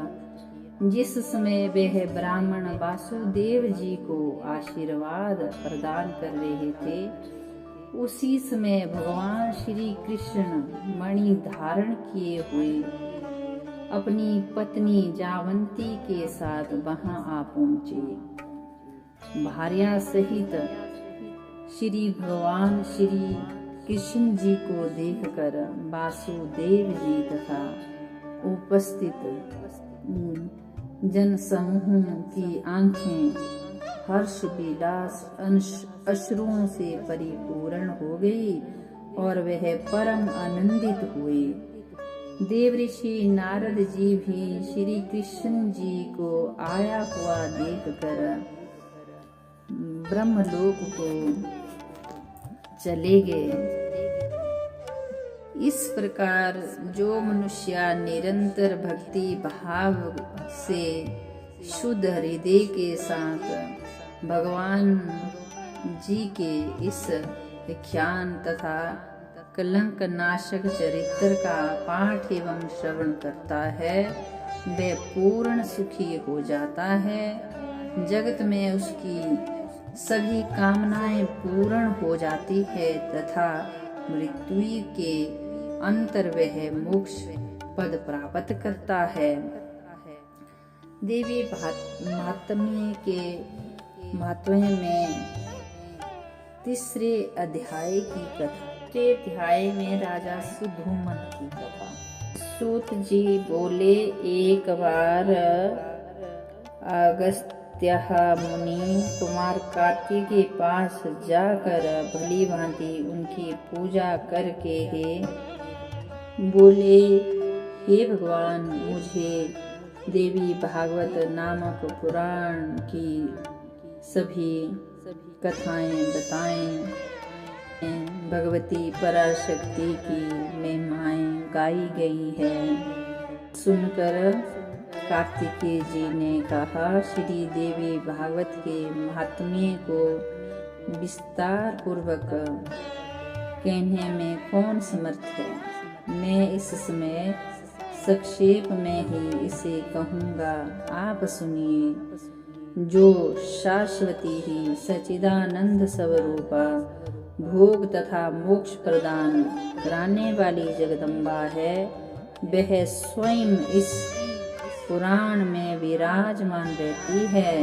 A: जिस समय वह ब्राह्मण वासुदेव जी को आशीर्वाद प्रदान कर रहे थे, उसी समय भगवान श्री कृष्ण मणि धारण किए हुए अपनी पत्नी जावंती के साथ वहां आ पहुंचे। भार्या सहित श्री भगवान श्री कृष्ण जी को देखकर वासुदेव जी तथा उपस्थित जन समूह की आंखें हर्ष विलास अश्रुओं से परिपूर्ण हो गई और वह परम आनंदित हुए। देवऋषि नारद जी भी श्री कृष्ण जी को आया हुआ देखकर ब्रह्मलोक को चले गए। इस प्रकार जो मनुष्य निरंतर भक्ति भाव से शुद्ध हृदय के साथ भगवान जी के इस व्याख्यान तथा कलंक नाशक चरित्र का पाठ एवं श्रवण करता है, वह पूर्ण सुखी हो जाता है। जगत में उसकी सभी कामनाएं पूर्ण हो जाती है तथा मृत्यु के अंतर वह मोक्ष पद प्राप्त करता है। देवी महात्म्य के महात्म्य में तीसरे अध्याय की कथा। तीसरे अध्याय में राजा सुधूमन की कथा। सूत जी बोले, एक बार अगस्त्य मुनि कुमार कार्तिक के पास जाकर भली भांति उनकी पूजा करके बोले, हे भगवान, मुझे देवी भागवत नामक पुराण की सभी कथाएं बताएं। भगवती पराशक्ति की महिमाएं गाई गई है। सुनकर कार्तिकेय जी ने कहा, श्री देवी भागवत के महात्म्य को विस्तार पूर्वक कहने में कौन समर्थ है। मैं इस समय संक्षेप में ही इसे कहूँगा, आप सुनिए। जो शाश्वती ही सच्चिदानंद स्वरूपा भोग तथा मोक्ष प्रदान कराने वाली जगदम्बा है, वह स्वयं इस पुराण में विराजमान रहती है।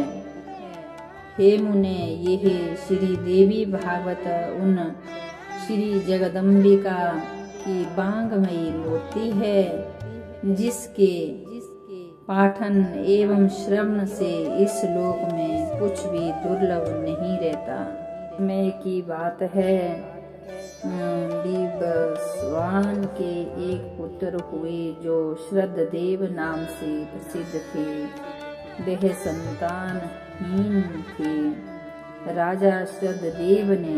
A: हे मुने, यह श्री देवी भागवत उन श्री जगदम्बिका की बांगमयी मूर्ति है, जिसके पाठन एवं श्रवण से इस लोक में कुछ भी दुर्लभ नहीं रहता। समय की बात है, विवस्वान के एक पुत्र हुए जो श्रद्धदेव नाम से प्रसिद्ध थे। वह संतानहीन थे। राजा श्रद्धदेव ने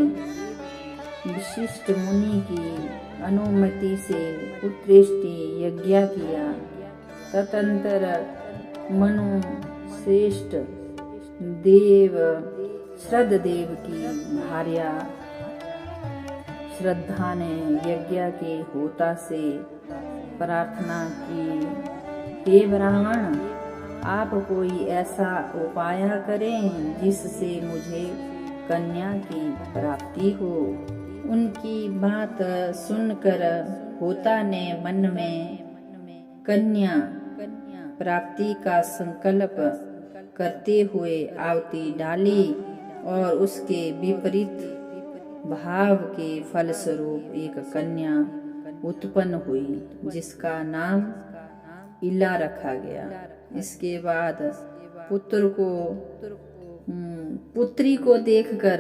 A: विशिष्ट मुनि की अनुमति से पुत्रेष्टि यज्ञ किया। तदंतर मनु श्रेष्ठ देव श्रद्धदेव की भार्या श्रद्धा ने यज्ञ के होता से प्रार्थना की, हे ब्राह्मण, आप कोई ऐसा उपाय करें जिससे मुझे कन्या की प्राप्ति हो। उनकी बात सुनकर होता ने मन में कन्या प्राप्ति का संकल्प करते हुए आहुति डाली और उसके विपरीत भाव के फलस्वरूप एक कन्या उत्पन्न हुई, जिसका नाम इला रखा गया। इसके बाद पुत्री को देखकर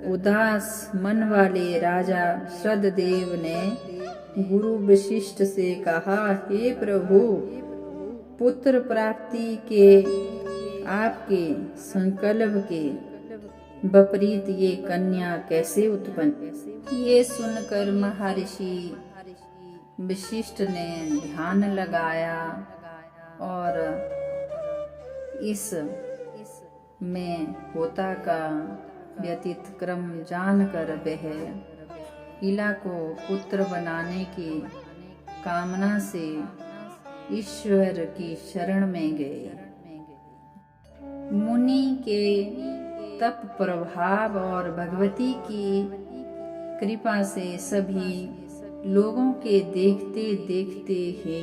A: उदास मन वाले राजा श्रद्धदेव ने गुरु वशिष्ठ से कहा, हे प्रभु, पुत्र प्राप्ति के आपके संकल्प के विपरीत ये कन्या कैसे उत्पन्न। ये सुनकर महर्षि वशिष्ठ ने ध्यान लगाया और इस में होता का व्यतीत क्रम जानकर वह इला को पुत्र बनाने की कामना से ईश्वर की शरण में गए। मुनि के तप प्रभाव और भगवती की कृपा से सभी लोगों के देखते देखते ही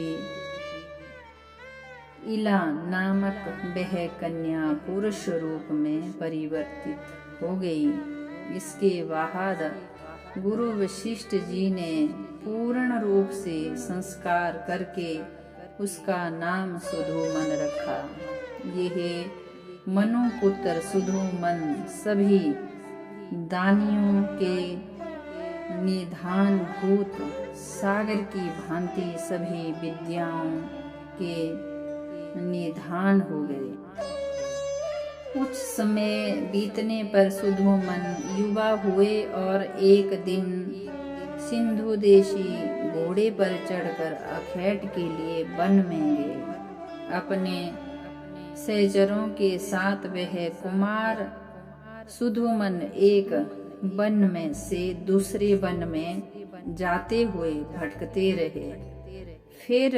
A: इला नामक वह कन्या पुरुष रूप में परिवर्तित हो गई। इसके बाद गुरु वशिष्ठ जी ने पूर्ण रूप से संस्कार करके उसका नाम सुधूमन रखा। यह मनुपुत्र सुधूमन सभी दानियों के निधान भूत सागर की भांति सभी विद्याओं के निधान हो गए। कुछ समय बीतने पर सुधोमन युवा हुए और एक दिन सिंधु देशी घोड़े पर चढ़कर अखेट के लिए वन में गए। अपने सहचरों के साथ वह कुमार सुधोमन एक वन में से दूसरे वन में जाते हुए भटकते रहे। फिर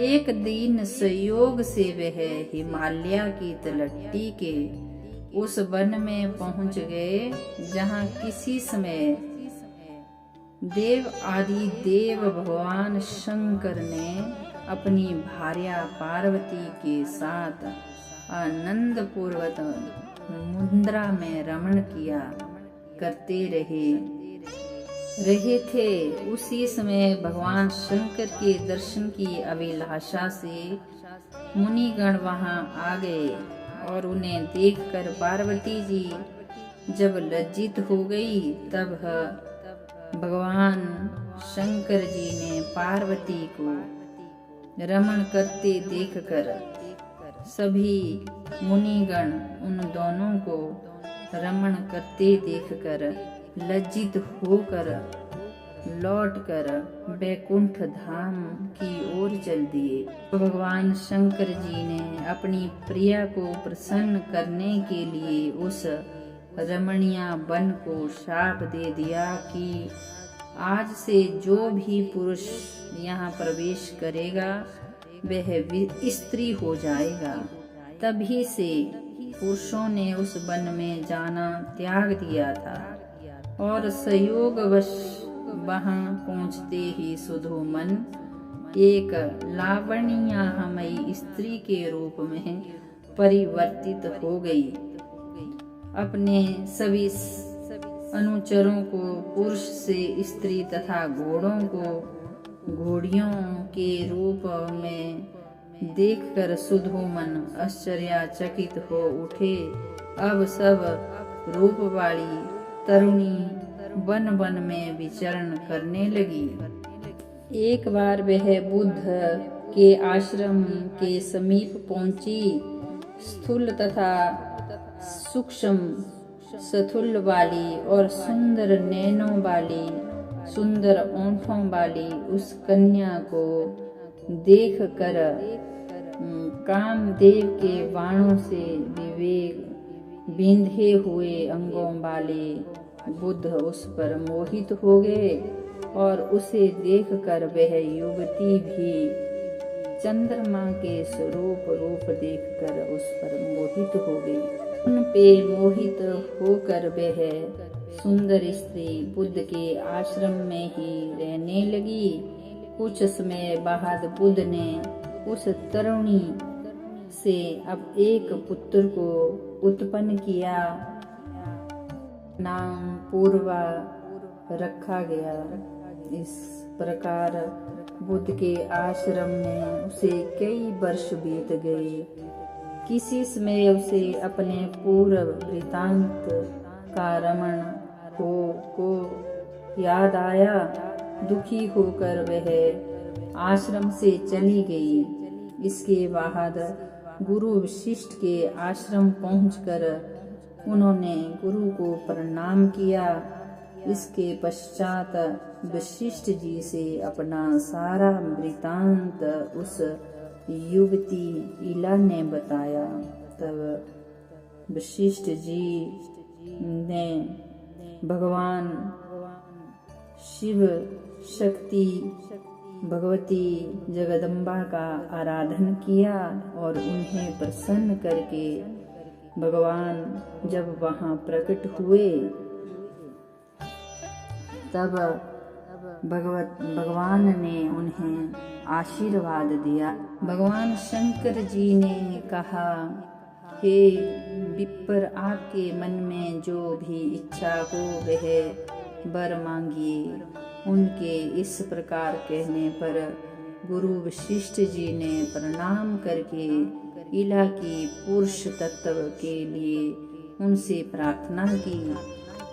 A: एक दिन संयोग से वह हिमालय की तलहटी के उस वन में पहुंच गए जहां किसी समय देव आदि देव भगवान शंकर ने अपनी भार्या पार्वती के साथ आनंद पूर्वक मुद्रा में रमण किया करते रहे थे। उसी समय भगवान शंकर के दर्शन की अभिलाषा से मुनिगण वहां आ गए और उन्हें देखकर पार्वती जी जब लज्जित हो गई तब भगवान शंकर जी ने पार्वती को रमण करते देखकर सभी मुनिगण उन दोनों को रमण करते देखकर लज्जित होकर लौटकर बैकुंठ धाम की ओर चल दिए। भगवान शंकर जी ने अपनी प्रिया को प्रसन्न करने के लिए उस रमणीय वन को शाप दे दिया कि आज से जो भी पुरुष यहाँ प्रवेश करेगा वह स्त्री हो जाएगा। तभी से पुरुषों ने उस वन में जाना त्याग दिया था और संयोगवश वहां पहुंचते ही सुधोमन एक लावण्यमयी स्त्री के रूप में परिवर्तित हो गई। अपने सभी अनुचरों को पुरुष से स्त्री तथा घोड़ों को घोड़ियों के रूप में देखकर सुधोमन आश्चर्यचकित हो उठे। अब सब रूप वाली तरुणी वन वन में विचरण करने लगी। एक बार वह बुद्ध के आश्रम के समीप पहुंची। स्थूल तथा सूक्ष्म सथुल वाली और सुंदर नैनों वाली सुंदर ओंठों वाली उस कन्या को देखकर कामदेव के बाणों से विवेक बिंधे हुए अंगों वाले बुद्ध उस पर मोहित हो गए और उसे देखकर वह युवती भी चंद्रमा के स्वरूप रूप देखकर उस पर मोहित हो गई। उन पे मोहित होकर वह सुंदर स्त्री बुद्ध के आश्रम में ही रहने लगी। कुछ समय बाद बुद्ध ने उस तरुणी से अब एक पुत्र को उत्पन्न किया। नाम पूर्वा रखा गया। इस प्रकार बुद्ध के आश्रम में उसे कई वर्ष बीत गए। किसी समय उसे अपने पूर्व वृतांत का रमण को याद आया। दुखी होकर वह आश्रम से चली गई। इसके बाद गुरु वशिष्ठ के आश्रम पहुंचकर उन्होंने गुरु को प्रणाम किया। इसके पश्चात वशिष्ठ जी से अपना सारा वृतांत उस युवती इला ने बताया। तब वशिष्ठ जी ने भगवान शिव शक्ति भगवती जगदम्बा का आराधन किया और उन्हें प्रसन्न करके भगवान जब वहां प्रकट हुए तब भगवान ने उन्हें आशीर्वाद दिया। भगवान शंकर जी ने कहा, हे विप्र, आपके मन में जो भी इच्छा हो वह वर मांगिए। उनके इस प्रकार कहने पर गुरु वशिष्ठ जी ने प्रणाम करके इला की पुरुष तत्व के लिए उनसे प्रार्थना की।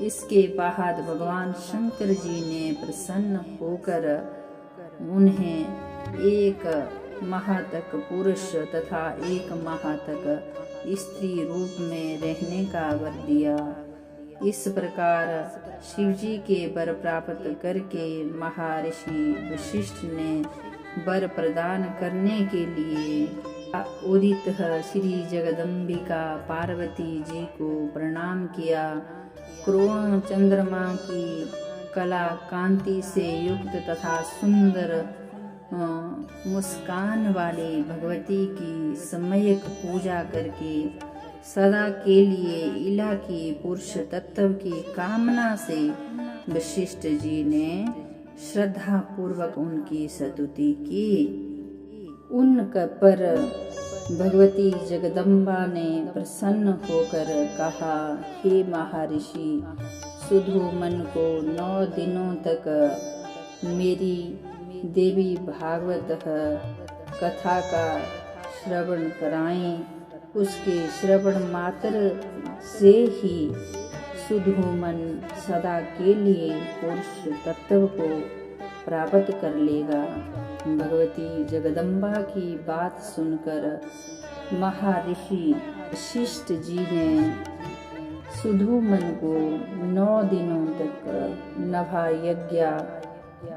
A: इसके बाद भगवान शंकर जी ने प्रसन्न होकर उन्हें एक माह तक पुरुष तथा एक माह तक स्त्री रूप में रहने का वर दिया। इस प्रकार शिवजी के वर प्राप्त करके महर्षि वशिष्ठ ने वर प्रदान करने के लिए उदित श्री जगदम्बिका पार्वती जी को प्रणाम किया। क्रोध चंद्रमा की कला कांति से युक्त तथा सुंदर मुस्कान वाली भगवती की सम्यक पूजा करके सदा के लिए इला की पुरुष तत्व की कामना से वशिष्ठ जी ने श्रद्धा पूर्वक उनकी स्तुति की। उन पर भगवती जगदम्बा ने प्रसन्न होकर कहा, हे महर्षि सुधोमन को 9 दिनों तक मेरी देवी भागवत कथा का श्रवण कराएं। उसके श्रवण मात्र से ही सुधोमन सदा के लिए पुरुष तत्व को प्राप्त कर लेगा। भगवती जगदम्बा की बात सुनकर महर्षि वशिष्ठ जी ने सुधोमन को 9 दिनों तक नभा यज्ञ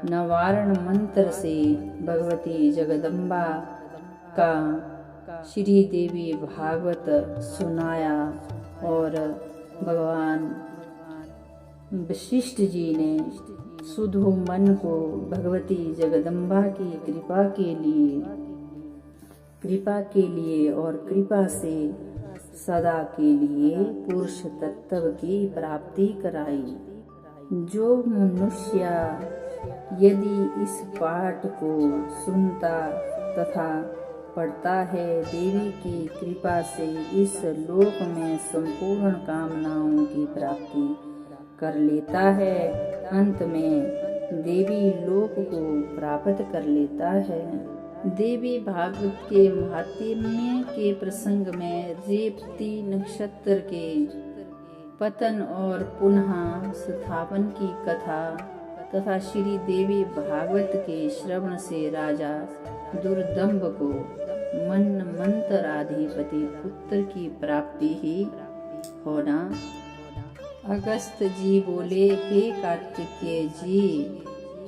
A: नवारण मंत्र से भगवती जगदम्बा का श्री देवी भागवत सुनाया और भगवान वशिष्ठ जी ने सुधोमन को भगवती जगदम्बा की कृपा के लिए और कृपा से सदा के लिए पुरुष तत्व की प्राप्ति कराई। जो मनुष्य यदि इस पाठ को सुनता तथा पढ़ता है, देवी की कृपा से इस लोक में संपूर्ण कामनाओं की प्राप्ति कर लेता है। अंत में देवी लोक को प्राप्त कर लेता है। देवी भागवत के महात्म्य के प्रसंग में रेवती नक्षत्र के पतन और पुनः स्थापन की कथा तथा श्री देवी भागवत के श्रवण से राजा दुर्दम्भ को मंत्राधिपति पुत्र की प्राप्ति ही होना। अगस्त जी बोले, हे कार्तिकेय जी,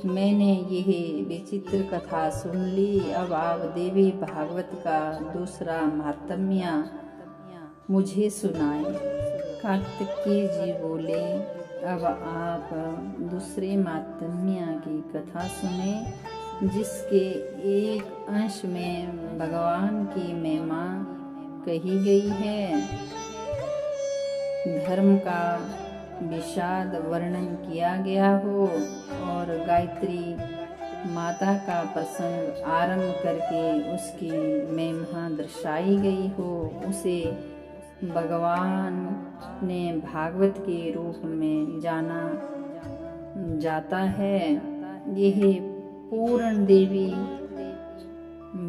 A: मैंने यह विचित्र कथा सुन ली। अब आप देवी भागवत का दूसरा महात्म्य मुझे सुनाए। कार्तिकेय जी बोले, अब आप दूसरे महात्म्य की कथा सुने, जिसके एक अंश में भगवान की महिमा कही गई है। धर्म का विषाद वर्णन किया गया हो और गायत्री माता का प्रसंग आरंभ करके उसकी महिमा दर्शाई गई हो, उसे भगवान ने भागवत के रूप में जाना जाता है। यह पूर्ण देवी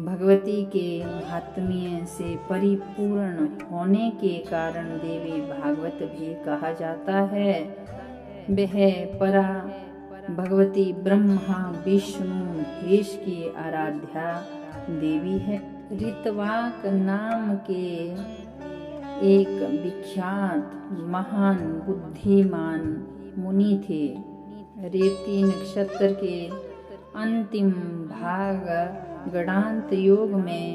A: भगवती के महात्म्य से परिपूर्ण होने के कारण देवी भागवत भी कहा जाता है। वह परा भगवती ब्रह्मा विष्णु महेश की आराध्या देवी है। ऋतवाक नाम के एक विख्यात महान बुद्धिमान मुनि थे। रेवती नक्षत्र के अंतिम भाग गणांत योग में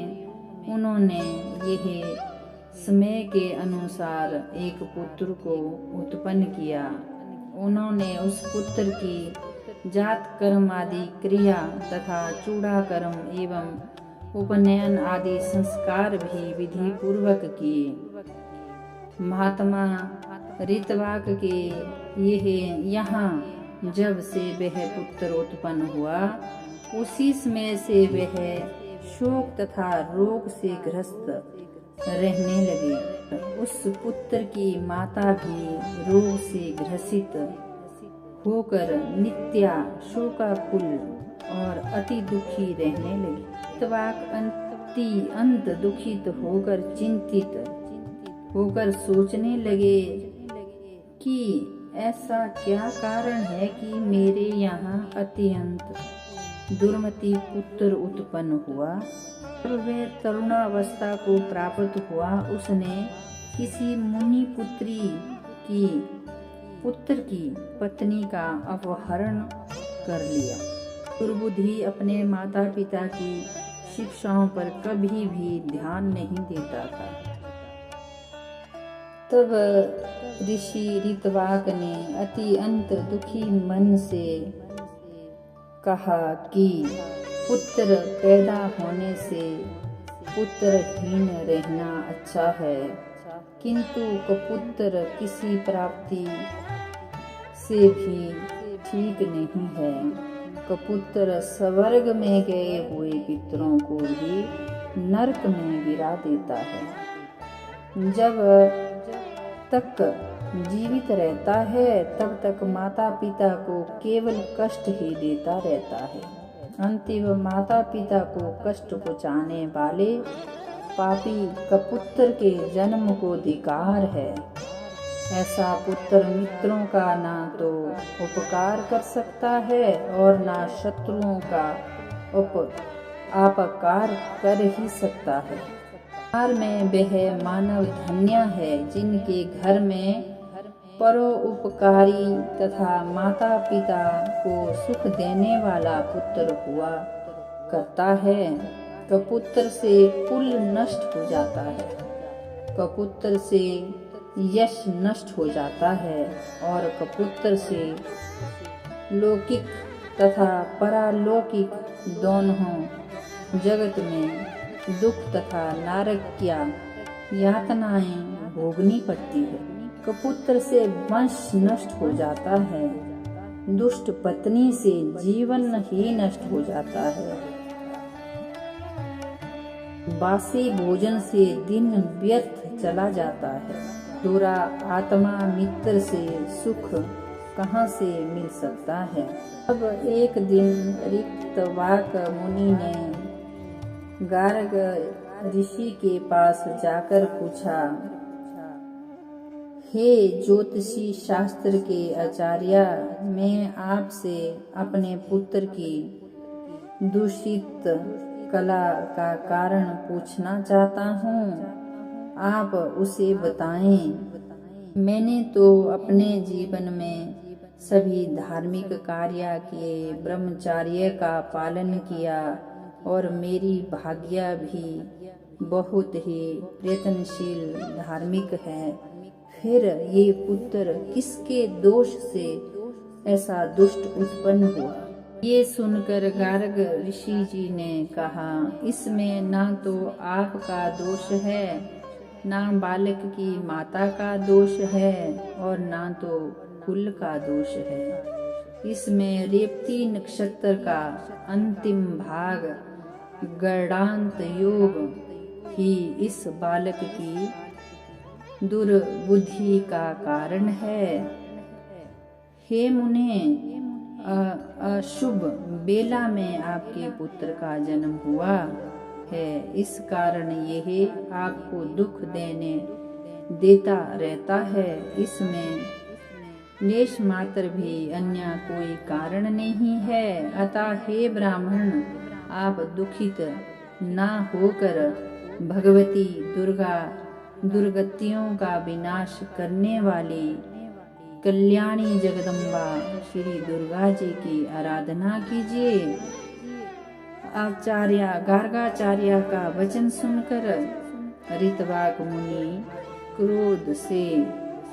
A: उन्होंने यह समय के अनुसार एक पुत्र को उत्पन्न किया। उन्होंने उस पुत्र की जात कर्म आदि क्रिया तथा चूड़ाकर्म एवं उपनयन आदि संस्कार भी विधि पूर्वक किए। महात्मा ऋतवाक के यहाँ जब से वह पुत्र उत्पन्न हुआ, उसी समय से वह शोक तथा रोग से ग्रस्त रहने लगे। उस पुत्र की माता भी रोग से ग्रसित होकर नित्या शोकाकुल और अति दुखी रहने लगी। ऋतवाक अंत दुखित होकर चिंतित होकर सोचने लगे कि ऐसा क्या कारण है कि मेरे यहाँ अत्यंत दुर्मति पुत्र उत्पन्न हुआ। जब वह तरुणावस्था को प्राप्त हुआ, उसने किसी मुनि पुत्र की पत्नी का अपहरण कर लिया। दुर्बुद्धि अपने माता पिता की शिक्षाओं पर कभी भी ध्यान नहीं देता था। तब ऋषि ऋतवाक ने अत्यंत दुखी मन से कहा कि पुत्र पैदा होने से पुत्रहीन रहना अच्छा है, किंतु कपुत्र किसी प्राप्ति से भी ठीक नहीं है। कपुत्र स्वर्ग में गए हुए पितरों को भी नरक में गिरा देता है। जब तक जीवित रहता है तब तक माता पिता को केवल कष्ट ही देता रहता है। अंतिम माता पिता को कष्ट पहुँचाने वाले पापी कपुत्र के जन्म को धिक्कार है। ऐसा पुत्र मित्रों का ना तो उपकार कर सकता है और ना शत्रुओं का अपकार कर ही सकता है। संसार में वह मानव धन्य है जिनके घर में परोपकारी तथा माता पिता को सुख देने वाला पुत्र हुआ करता है। कपुत्र से कुल नष्ट हो जाता है, कपुत्र से यश नष्ट हो जाता है और कपुत्र से लौकिक तथा परालौकिक दोनों जगत में दुख तथा नारकीय यातनाएं भोगनी पड़ती है। कपुत्र से वंश नष्ट हो जाता है, दुष्ट पत्नी से जीवन ही नष्ट हो जाता है, बासी भोजन से दिन व्यर्थ चला जाता है, बुरा आत्मा मित्र से सुख कहाँ से मिल सकता है। अब एक दिन ऋतवाक मुनि ने गार्ग ऋषि के पास जाकर पूछा, हे ज्योतिषी शास्त्र के आचार्य, मैं आपसे अपने पुत्र की दूषित कला का कारण पूछना चाहता हूँ, आप उसे बताएं। मैंने तो अपने जीवन में सभी धार्मिक कार्य किए, ब्रह्मचर्य का पालन किया और मेरी भाग्य भी बहुत ही प्रयत्नशील धार्मिक है। फिर ये पुत्र किसके दोष से ऐसा दुष्ट उत्पन्न हुआ। ये सुनकर गार्ग ऋषि जी ने कहा, इसमें ना तो आपका दोष है, ना बालक की माता का दोष है और ना तो कुल का दोष है। इसमें रेवती नक्षत्र का अंतिम भाग गर्णांत योग ही इस बालक की दुर्बुद्धि का कारण है। हे मुने, अशुभ बेला में आपके पुत्र का जन्म हुआ है, इस कारण यह आपको दुख देता रहता है। इसमें लेश मात्र भी अन्य कोई कारण नहीं है। अतः हे ब्राह्मण, आप दुखित ना होकर भगवती दुर्गा दुर्गतियों का विनाश करने वाली कल्याणी जगदम्बा श्री दुर्गा जी की आराधना कीजिए। गार्गाचार्य का वचन सुनकर ऋतवाक मुनि क्रोध से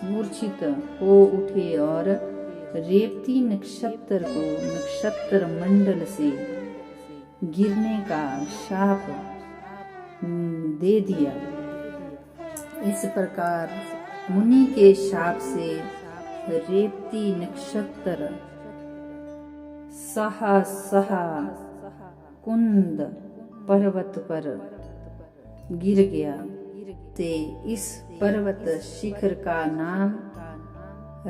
A: मूर्छित हो उठे और रेवती नक्षत्र को नक्षत्र मंडल से गिरने का शाप दे दिया। इस प्रकार मुनि के शाप से रेवती नक्षत्र सहसा कुंद पर्वत पर गिर गया। ते इस पर्वत शिखर का नाम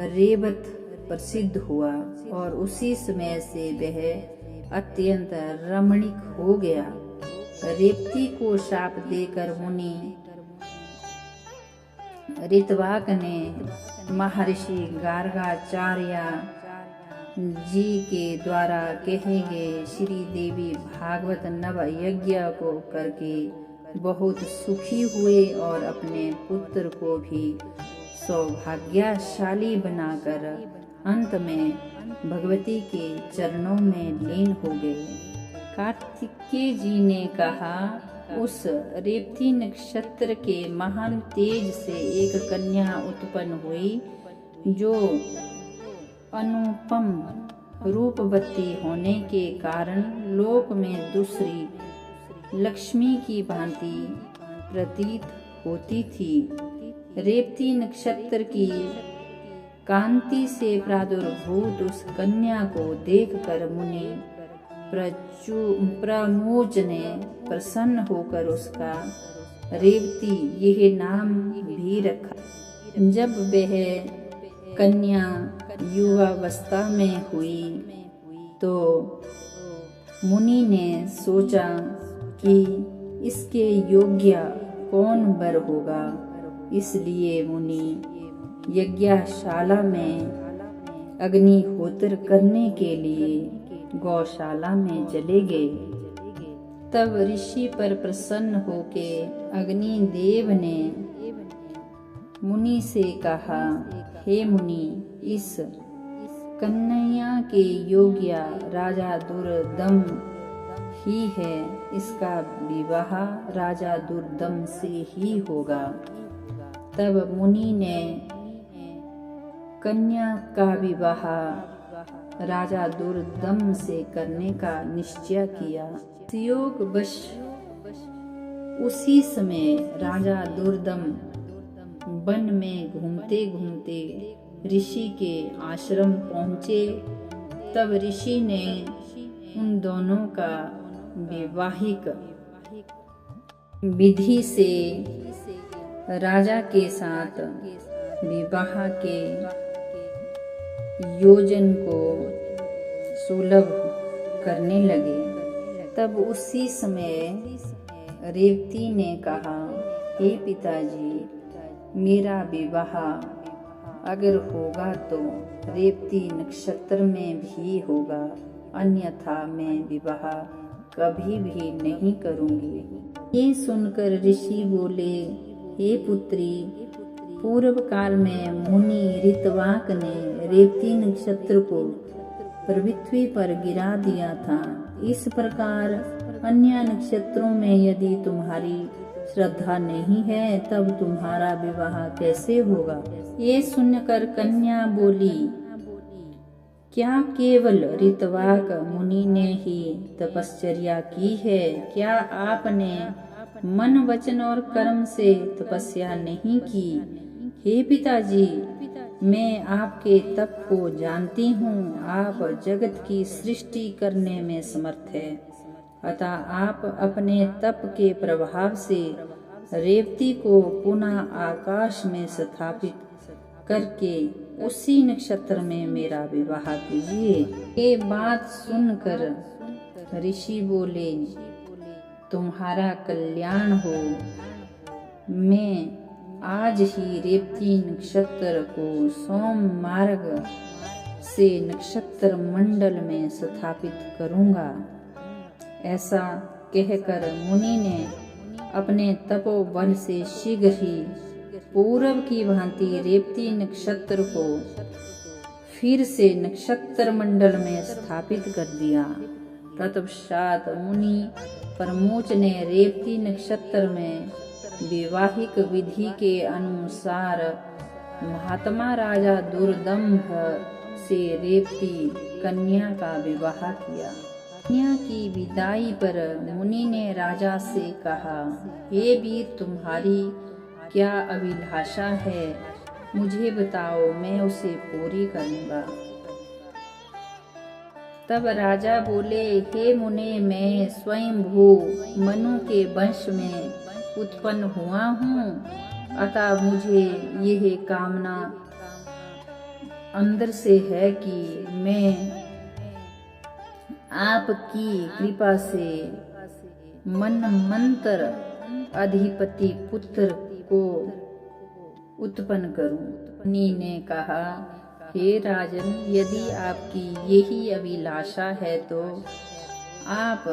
A: रेवत प्रसिद्ध हुआ और उसी समय से वह अत्यंत रमणीक हो गया। रेवती को शाप देकर मुनि ऋतवाक ने महर्षि गार्गाचार्य जी के द्वारा कहे गए श्री देवी भागवत नव यज्ञ को करके बहुत सुखी हुए और अपने पुत्र को भी सौभाग्यशाली बनाकर अंत में भगवती के चरणों में लीन हो गए। कार्तिकेय जी ने कहा, उस रेवती नक्षत्र के महान तेज से एक कन्या उत्पन्न हुई जो अनुपम रूपवती होने के कारण लोक में दूसरी लक्ष्मी की भांति प्रतीत होती थी। रेवती नक्षत्र की कांति से प्रादुर्भूत उस कन्या को देखकर मुनि प्रमोज ने प्रसन्न होकर उसका रेवती यह नाम भी रखा। जब वह कन्या युवावस्था में हुई तो मुनि ने सोचा कि इसके योग्य कौन वर होगा, इसलिए मुनि यज्ञशाला में अग्निहोत्र करने के लिए गौशाला में चले गए। तब ऋषि पर प्रसन्न होके अग्निदेव ने मुनि से कहा, हे मुनि, इस कन्या के योग्य राजा दुर्दम ही है, इसका विवाह राजा दुर्दम से ही होगा। तब मुनि ने कन्या का विवाह राजा दुर्दम से करने का निश्चय किया। संयोगवश उसी समय राजा दुर्दम वन में घूमते घूमते ऋषि के आश्रम पहुँचे। तब ऋषि ने उन दोनों का वैवाहिक विधि से राजा के साथ विवाह के योजन को सुलभ करने लगे। तब उसी समय रेवती ने कहा, हे पिताजी, मेरा विवाह अगर होगा तो रेवती नक्षत्र में भी होगा, अन्यथा मैं विवाह कभी भी नहीं करूंगी। ये सुनकर ऋषि बोले, हे पुत्री, पूर्व काल में मुनि ऋतवाक ने रेवती नक्षत्र को पृथ्वी पर गिरा दिया था। इस प्रकार अन्य नक्षत्रों में यदि तुम्हारी श्रद्धा नहीं है तब तुम्हारा विवाह कैसे होगा। ये सुनकर कन्या बोली, क्या केवल ऋतवाक मुनि ने ही तपश्चर्या की है? क्या आपने मन, वचन और कर्म से तपस्या नहीं की? हे पिताजी, मैं आपके तप को जानती हूँ। आप जगत की सृष्टि करने में समर्थ है, अतः आप अपने तप के प्रभाव से रेवती को पुनः आकाश में स्थापित करके उसी नक्षत्र में मेरा विवाह कीजिए। ये बात सुनकर ऋषि बोले, तुम्हारा कल्याण हो। मैं आज ही रेवती नक्षत्र को सोम मार्ग से नक्षत्र मंडल में स्थापित करूंगा। ऐसा कहकर मुनि ने अपने तपोबल से शीघ्र ही पूर्व की भांति रेवती नक्षत्र को फिर से नक्षत्र मंडल में स्थापित कर दिया। तत्पश्चात मुनि प्रमोच ने रेवती नक्षत्र में वैवाहिक विधि के अनुसार महात्मा राजा दुर्दम्भ से रेवती कन्या का विवाह किया। कन्या की विदाई पर मुनि ने राजा से कहा, हे वीर, तुम्हारी क्या अभिलाषा है? मुझे बताओ, मैं उसे पूरी करूंगा। तब राजा बोले, हे मुने, मैं स्वयंभू मनु के वंश में उत्पन्न हुआ हूँ, अतः मुझे यह कामना अंदर से है कि मैं आपकी कृपा से मनमंत्र अधिपति पुत्र को उत्पन्न करूं। मुनि ने कहा, हे राजन, यदि आपकी यही अभिलाषा है तो आप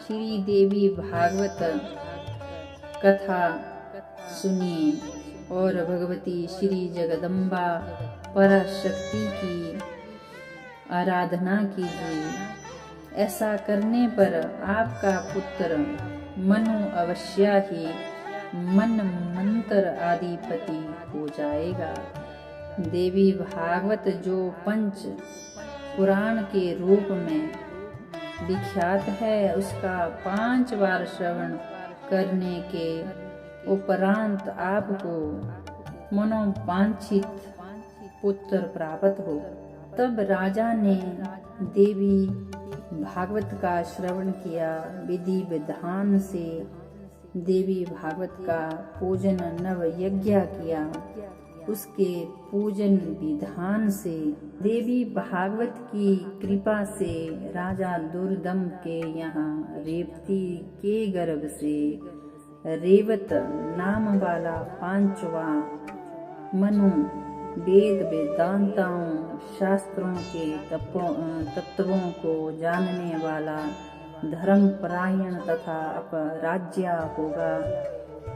A: श्री देवी भागवत कथा सुनिए और भगवती श्री जगदम्बा पराशक्ति की आराधना कीजिए। ऐसा करने पर आपका पुत्र मनु अवश्य ही मनमंत्र आदिपति हो जाएगा। देवी भागवत जो पंच पुराण के रूप में विख्यात है, उसका 5 बार श्रवण करने के उपरांत आपको मनोवांछित पुत्र प्राप्त हो। तब राजा ने देवी भागवत का श्रवण किया। विधि विधान से देवी भागवत का पूजन नव यज्ञ किया। उसके पूजन विधान से देवी भागवत की कृपा से राजा दुर्दम के यहाँ रेवती के गर्भ से रेवत नाम वाला 5वां मनु वेद वेदांताओं शास्त्रों के तत्वों को जानने वाला धर्मपरायण तथा अपराज्य होगा,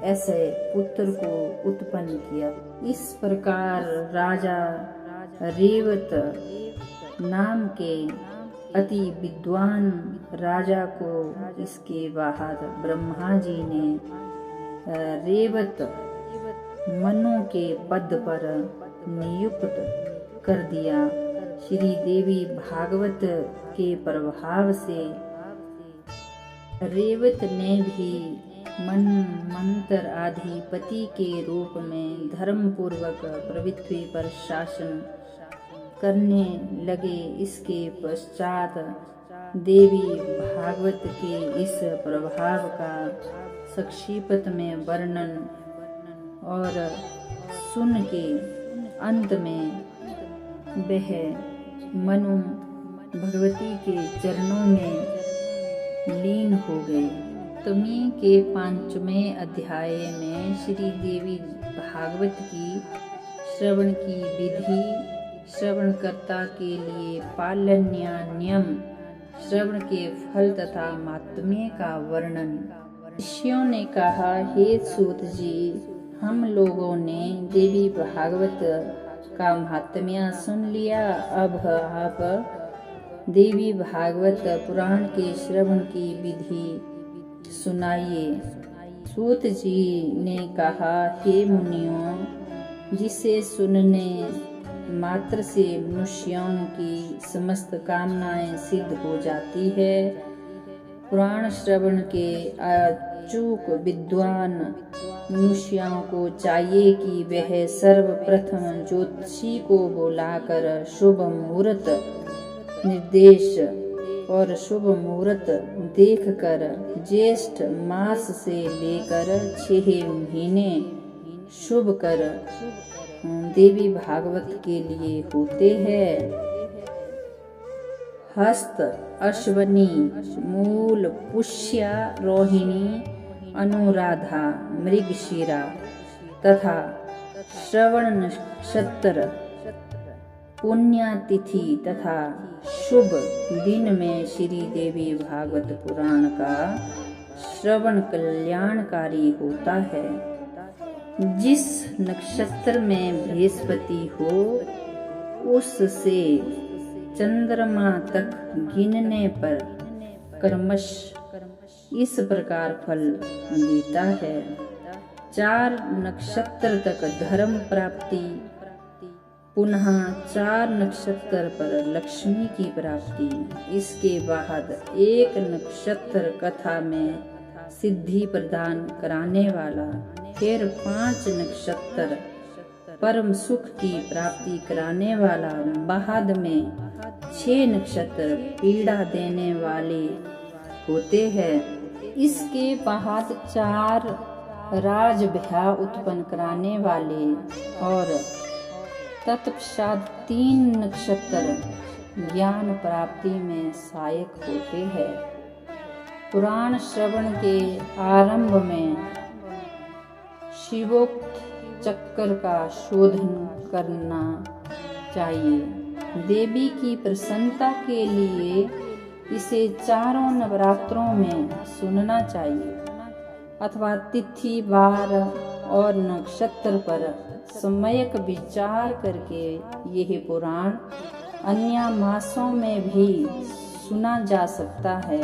A: ऐसे पुत्र को उत्पन्न किया। इस प्रकार राजा रेवत नाम के अति विद्वान राजा को इसके बाद ब्रह्मा जी ने रेवत मनु के पद पर नियुक्त कर दिया। श्री देवी भागवत के प्रभाव से रेवत ने भी मनमंत्र आधिपति के रूप में धर्म पूर्वक पृथ्वी पर शासन करने लगे। इसके पश्चात देवी भागवत के इस प्रभाव का संक्षिप्त में वर्णन और सुन के अंत में वह मनु भगवती के चरणों में लीन हो गए। सप्तमी के 5वें अध्याय में श्री देवी भागवत की श्रवण की विधि, श्रवणकर्ता के लिए पालनीय नियम, श्रवण के फल तथा महात्म्य का वर्णन। ऋषियों ने कहा, हे सूत जी, हम लोगों ने देवी भागवत का महात्म्य सुन लिया। अब आप देवी भागवत पुराण के श्रवण की विधि सुनाइए। सूत जी ने कहा, हे मुनियों, जिसे सुनने मात्र से मनुष्यों की समस्त कामनाएं सिद्ध हो जाती है, पुराण श्रवण के अचूक विद्वान मनुष्यों को चाहिए कि वह सर्वप्रथम ज्योतिषी को बुलाकर शुभ मुहूर्त निर्देश और शुभ मुहूर्त देखकर ज्येष्ठ मास से लेकर 6 महीने शुभ कर देवी भागवत के लिए होते हैं। हस्त, अश्वनी, मूल, पुष्य, रोहिणी, अनुराधा, मृगशिरा तथा श्रवण नक्षत्र पुण्यतिथि तथा शुभ दिन में श्री देवी भागवत पुराण का श्रवण कल्याणकारी होता है। जिस नक्षत्र में बृहस्पति हो, उससे चंद्रमा तक गिनने पर क्रमश इस प्रकार फल देता है। 4 नक्षत्र तक धर्म प्राप्ति, पुनः 4 नक्षत्र पर लक्ष्मी की प्राप्ति। इसके बाद 1 नक्षत्र कथा में सिद्धि प्रदान कराने वाला, फिर 5 नक्षत्र परम सुख की प्राप्ति कराने वाला, बाद में 6 नक्षत्र पीड़ा देने वाले होते हैं। इसके बाद 4 राजभ्या उत्पन्न कराने वाले और तत्पश्चात 3 नक्षत्र ज्ञान प्राप्ति में सहायक होते हैं। पुराण श्रवण के आरंभ में शिवोक्त चक्कर का शोधन करना चाहिए। देवी की प्रसन्नता के लिए इसे चारों नवरात्रों में सुनना चाहिए अथवा तिथि, वार और नक्षत्र पर सम्यक विचार करके यह पुराण अन्य मासों में भी सुना जा सकता है।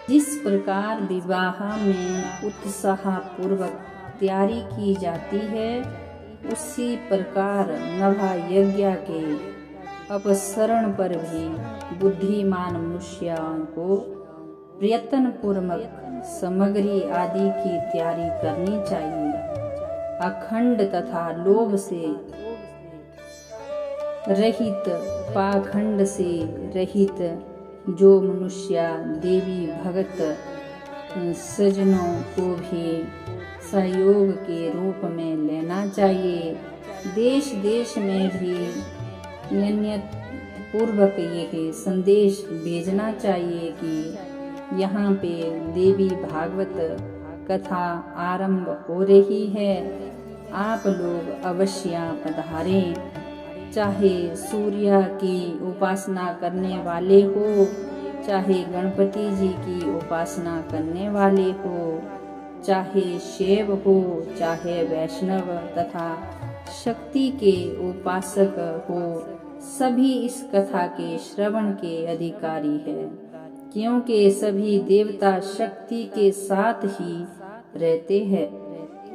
A: जिस प्रकार विवाह में उत्साहपूर्वक तैयारी की जाती है, उसी प्रकार नभा यज्ञ के अपसरण पर भी बुद्धिमान मनुष्यों को प्रयत्न पूर्वक सामग्री आदि की तैयारी करनी चाहिए। अखंड तथा लोभ से रहित, पाखंड से रहित जो मनुष्य देवी भगत सज्जनों को भी सहयोग के रूप में लेना चाहिए। देश देश में भी नियत पूर्वक यह संदेश भेजना चाहिए कि यहाँ पे देवी भागवत कथा आरंभ हो रही है, आप लोग अवश्य पधारें। चाहे सूर्य की उपासना करने वाले हो, चाहे गणपति जी की उपासना करने वाले हो, चाहे शैव हो, चाहे वैष्णव तथा शक्ति के उपासक हो, सभी इस कथा के श्रवण के अधिकारी है, क्योंकि सभी देवता शक्ति के साथ ही रहते हैं।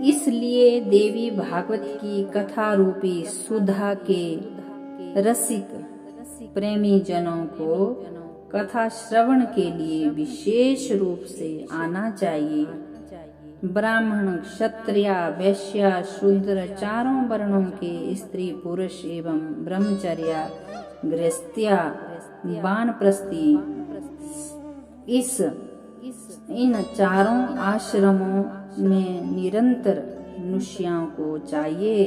A: इसलिए देवी भागवत की कथा रूपी सुधा के रसिक प्रेमी जनों को कथा श्रवण के लिए विशेष रूप से आना चाहिए। ब्राह्मण, क्षत्रिय, वैश्य, शूद्र चारों वर्णों के स्त्री पुरुष एवं ब्रह्मचर्य, गृहस्थ्या, वानप्रस्थी इन चारों आश्रमों में निरंतर मनुष्यों को चाहिए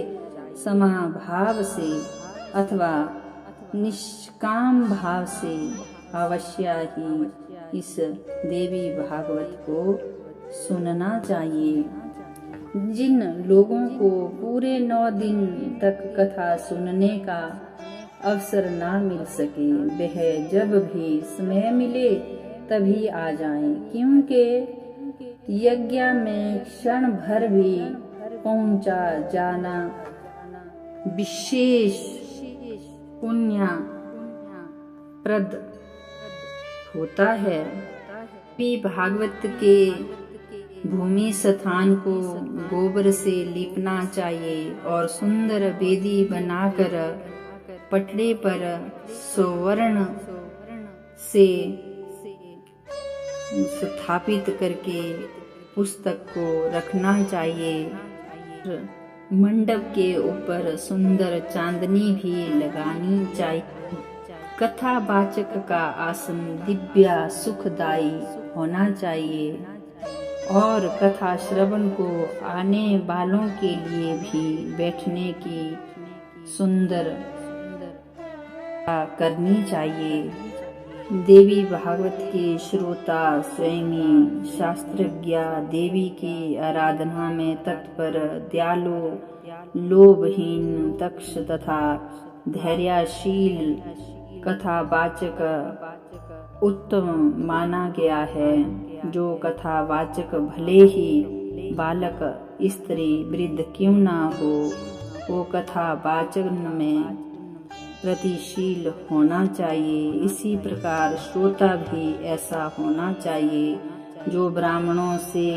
A: समाभाव से अथवा निष्काम भाव से अवश्य ही इस देवी भागवत को सुनना चाहिए। जिन लोगों को पूरे 9 दिन तक कथा सुनने का अवसर ना मिल सके, वह जब भी समय मिले तभी आ जाएं, क्योंकि यज्ञ में क्षण भर भी पहुंचा जाना विशेष पुण्य प्रद होता है। भागवत के भूमि स्थान को गोबर से लीपना चाहिए और सुंदर वेदी बनाकर पटड़े पर स्वर्ण से स्थापित करके पुस्तक को रखना चाहिए। मंडप के ऊपर सुंदर चांदनी भी लगानी चाहिए। कथा वाचक का आसन दिव्य सुखदायी होना चाहिए और कथा श्रवण को आने वालों के लिए भी बैठने की सुंदर करनी चाहिए। देवी भागवत के श्रोता स्वयं शास्त्रज्ञ, देवी की आराधना में तत्पर, दयालु, लोभहीन, दक्ष तथा धैर्यशील कथावाचक उत्तम माना गया है। जो कथावाचक भले ही बालक, स्त्री, वृद्ध क्यों ना हो, वो कथावाचक में प्रतिशील होना चाहिए। इसी प्रकार श्रोता भी ऐसा होना चाहिए जो ब्राह्मणों से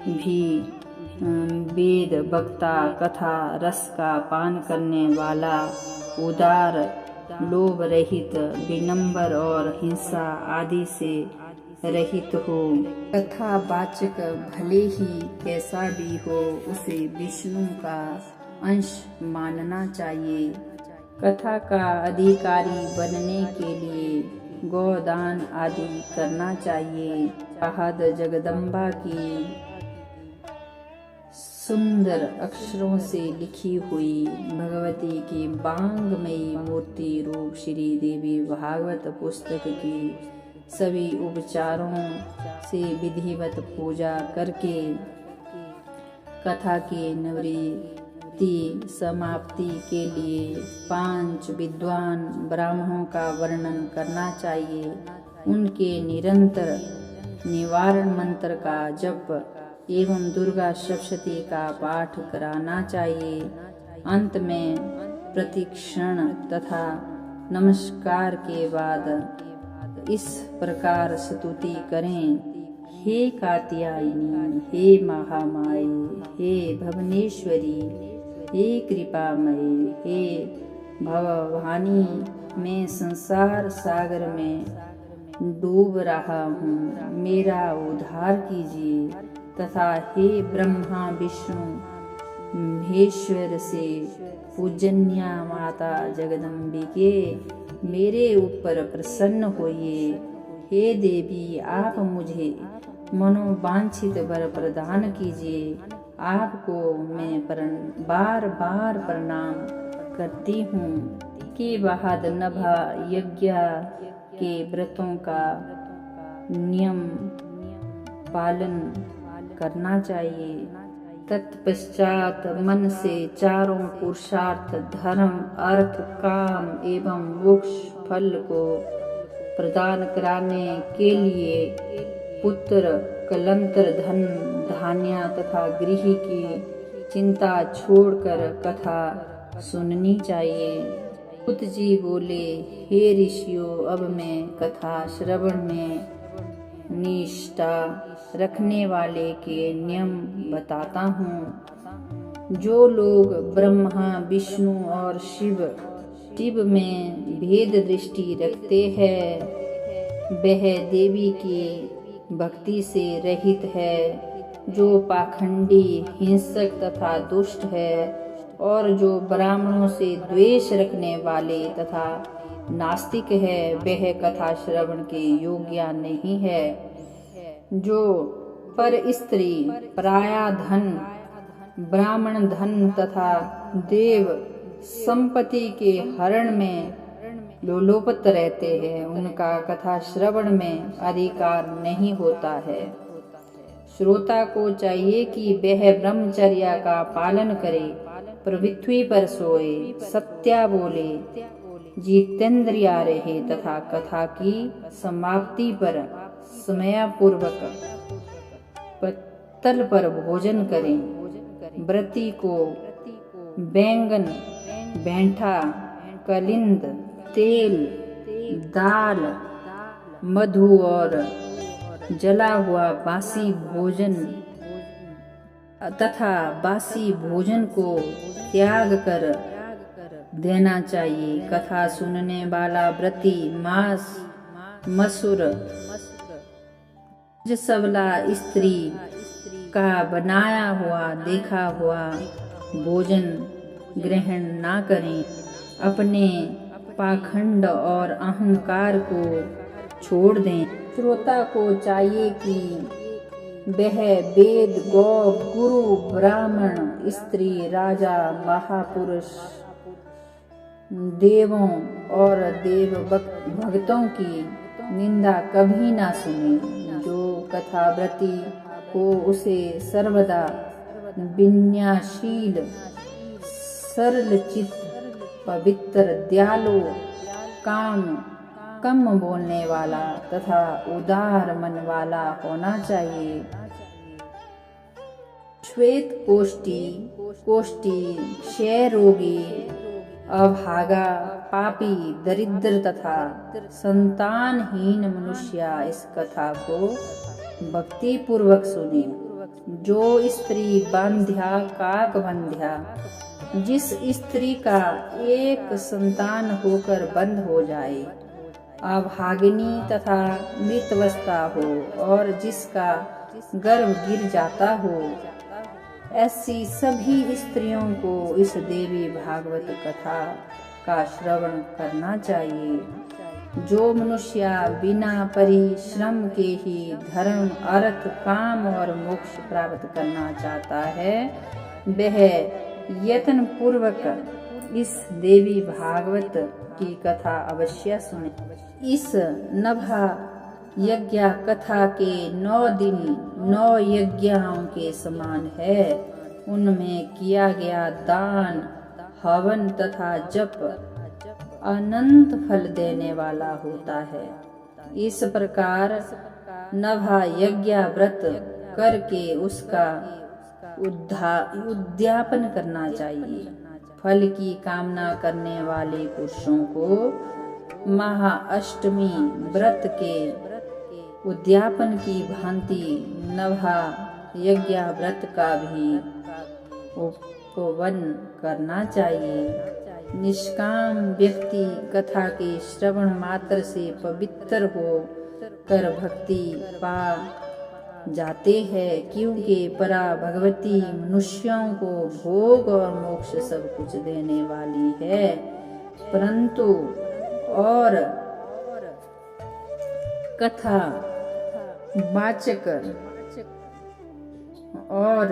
A: भी वेद वक्ता, कथा रस का पान करने वाला, उदार, लोभ रहित, विनम्र और हिंसा आदि से रहित हो। कथा वाचक भले ही कैसा भी हो, उसे विष्णु का अंश मानना चाहिए। कथा का अधिकारी बनने के लिए गोदान आदि करना चाहिए। आहद जगदम्बा की सुंदर अक्षरों से लिखी हुई भगवती की बांगमयी मूर्ति रूप श्री देवी भागवत पुस्तक की सभी उपचारों से विधिवत पूजा करके कथा की निवृत्ति समाप्ति के लिए 5 विद्वान ब्राह्मणों का वर्णन करना चाहिए। उनके निरंतर निवारण मंत्र का जप एवं दुर्गा सप्तशती का पाठ कराना चाहिए। अंत में प्रतिक्षण तथा नमस्कार के बाद इस प्रकार स्तुति करें। हे कात्यायनी, हे महामाये, हे भुवनेश्वरी, हे कृपामयी, हे भवभानी, मैं संसार सागर में डूब रहा हूँ, मेरा उद्धार कीजिए। तथा हे ब्रह्मा विष्णु महेश्वर से पूजन्या माता जगदम्बिके, मेरे ऊपर प्रसन्न होइए। हे देवी, आप मुझे मनोवांछित वर प्रदान कीजिए। आपको मैं बार बार प्रणाम करती हूँ। के बाद नभा यज्ञ के व्रतों का नियम पालन करना चाहिए। तत्पश्चात मन से चारों पुरुषार्थ धर्म, अर्थ, काम एवं मोक्ष फल को प्रदान कराने के लिए पुत्र, कलंतर, धन, धान्य तथा गृह की चिंता छोड़कर कथा सुननी चाहिए। कुत जी बोले, हे ऋषियों, अब मैं कथा श्रवण में निष्ठा रखने वाले के नियम बताता हूँ। जो लोग ब्रह्मा, विष्णु और शिव में भेद दृष्टि रखते हैं, वह देवी की भक्ति से रहित है। जो पाखंडी, हिंसक तथा दुष्ट है और जो ब्राह्मणों से द्वेष रखने वाले तथा नास्तिक है, वह कथा श्रवण के योग्य नहीं है। जो पर स्त्री, पराया धन, ब्राह्मण धन तथा देव संपत्ति के हरण में लोलुप्त रहते हैं, उनका कथा श्रवण में अधिकार नहीं होता है। श्रोता को चाहिए कि वह ब्रह्मचर्य का पालन करे, पृथ्वी पर सोए, सत्य बोले, जितेंद्रिया रहे तथा कथा की समाप्ति पर समयपूर्वक पत्तल पर भोजन करें। व्रती को बैंगन, बैंठा, कलिंद, तेल, दाल, मधु और जला हुआ बासी भोजन तथा बासी भोजन को त्याग कर देना चाहिए। कथा सुनने वाला व्रती मांस, मसूर, सबला स्त्री का बनाया हुआ देखा हुआ भोजन ग्रहण ना करें। अपने पाखंड और अहंकार को छोड़ दें। श्रोता को चाहिए कि वह वेद, गौ, गुरु, ब्राह्मण, स्त्री, राजा, महापुरुष, देवों और देव भक्तों की निंदा कभी ना सुने। जो कथाव्रती हो उसे सर्वदा विनयशील, सरल चित्त, पवित्र, दयालु, कम बोलने वाला तथा उदार मन वाला होना चाहिए। श्वेत कोष्ठी, क्षय रोगी, अभागा, पापी, दरिद्र तथा संतानहीन मनुष्य इस कथा को भक्ति पूर्वक सुने। जो स्त्री बंध्या, काक बंध्या, जिस स्त्री का एक संतान होकर बंद हो जाए, अभागिनी तथा मृतवस्था हो और जिसका गर्भ गिर जाता हो, ऐसी सभी स्त्रियों को इस देवी भागवत कथा का श्रवण करना चाहिए। जो मनुष्य बिना परिश्रम के ही धर्म, अर्थ, काम और मोक्ष प्राप्त करना चाहता है, वह यत्न पूर्वक इस देवी भागवत की कथा अवश्य सुने। इस नभा यज्ञ कथा के 9 दिन 9 यज्ञों के समान है। उनमें किया गया दान, हवन तथा जप अनंत फल देने वाला होता है। इस प्रकार नभा यज्ञ व्रत करके उसका उद्यापन करना चाहिए। फल की कामना करने वाले पुरुषों को महाअष्टमी व्रत के उद्यापन की भांति नभा यज्ञ व्रत का भी उपवन करना चाहिए। निष्काम व्यक्ति कथा के श्रवण मात्र से पवित्र हो कर भक्ति पा जाते हैं, क्योंकि परा भगवती मनुष्यों को भोग और मोक्ष सब कुछ देने वाली है। परंतु और कथा वाचक और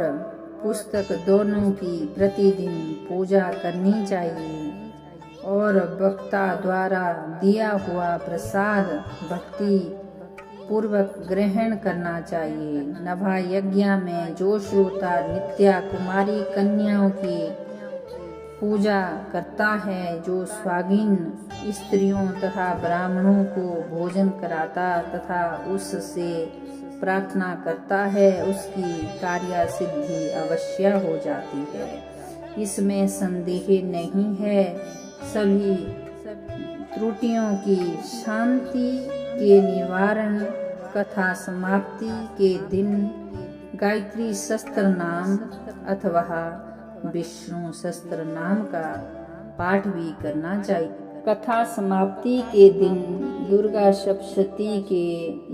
A: पुस्तक दोनों की प्रतिदिन पूजा करनी चाहिए और वक्ता द्वारा दिया हुआ प्रसाद भक्ति पूर्वक ग्रहण करना चाहिए। नभा यज्ञ में जो श्रोता नित्या कुमारी कन्याओं की पूजा करता है, जो स्वागिन स्त्रियों तथा ब्राह्मणों को भोजन कराता तथा उससे प्रार्थना करता है, उसकी कार्य सिद्धि अवश्य हो जाती है। इसमें संदेह नहीं है। सभी त्रुटियों की शांति के निवारण कथा समाप्ति के दिन गायत्री शस्त्र नाम अथवा विष्णु शस्त्र नाम का पाठ भी करना चाहिए। कथा समाप्ति के दिन दुर्गा सप्तशती के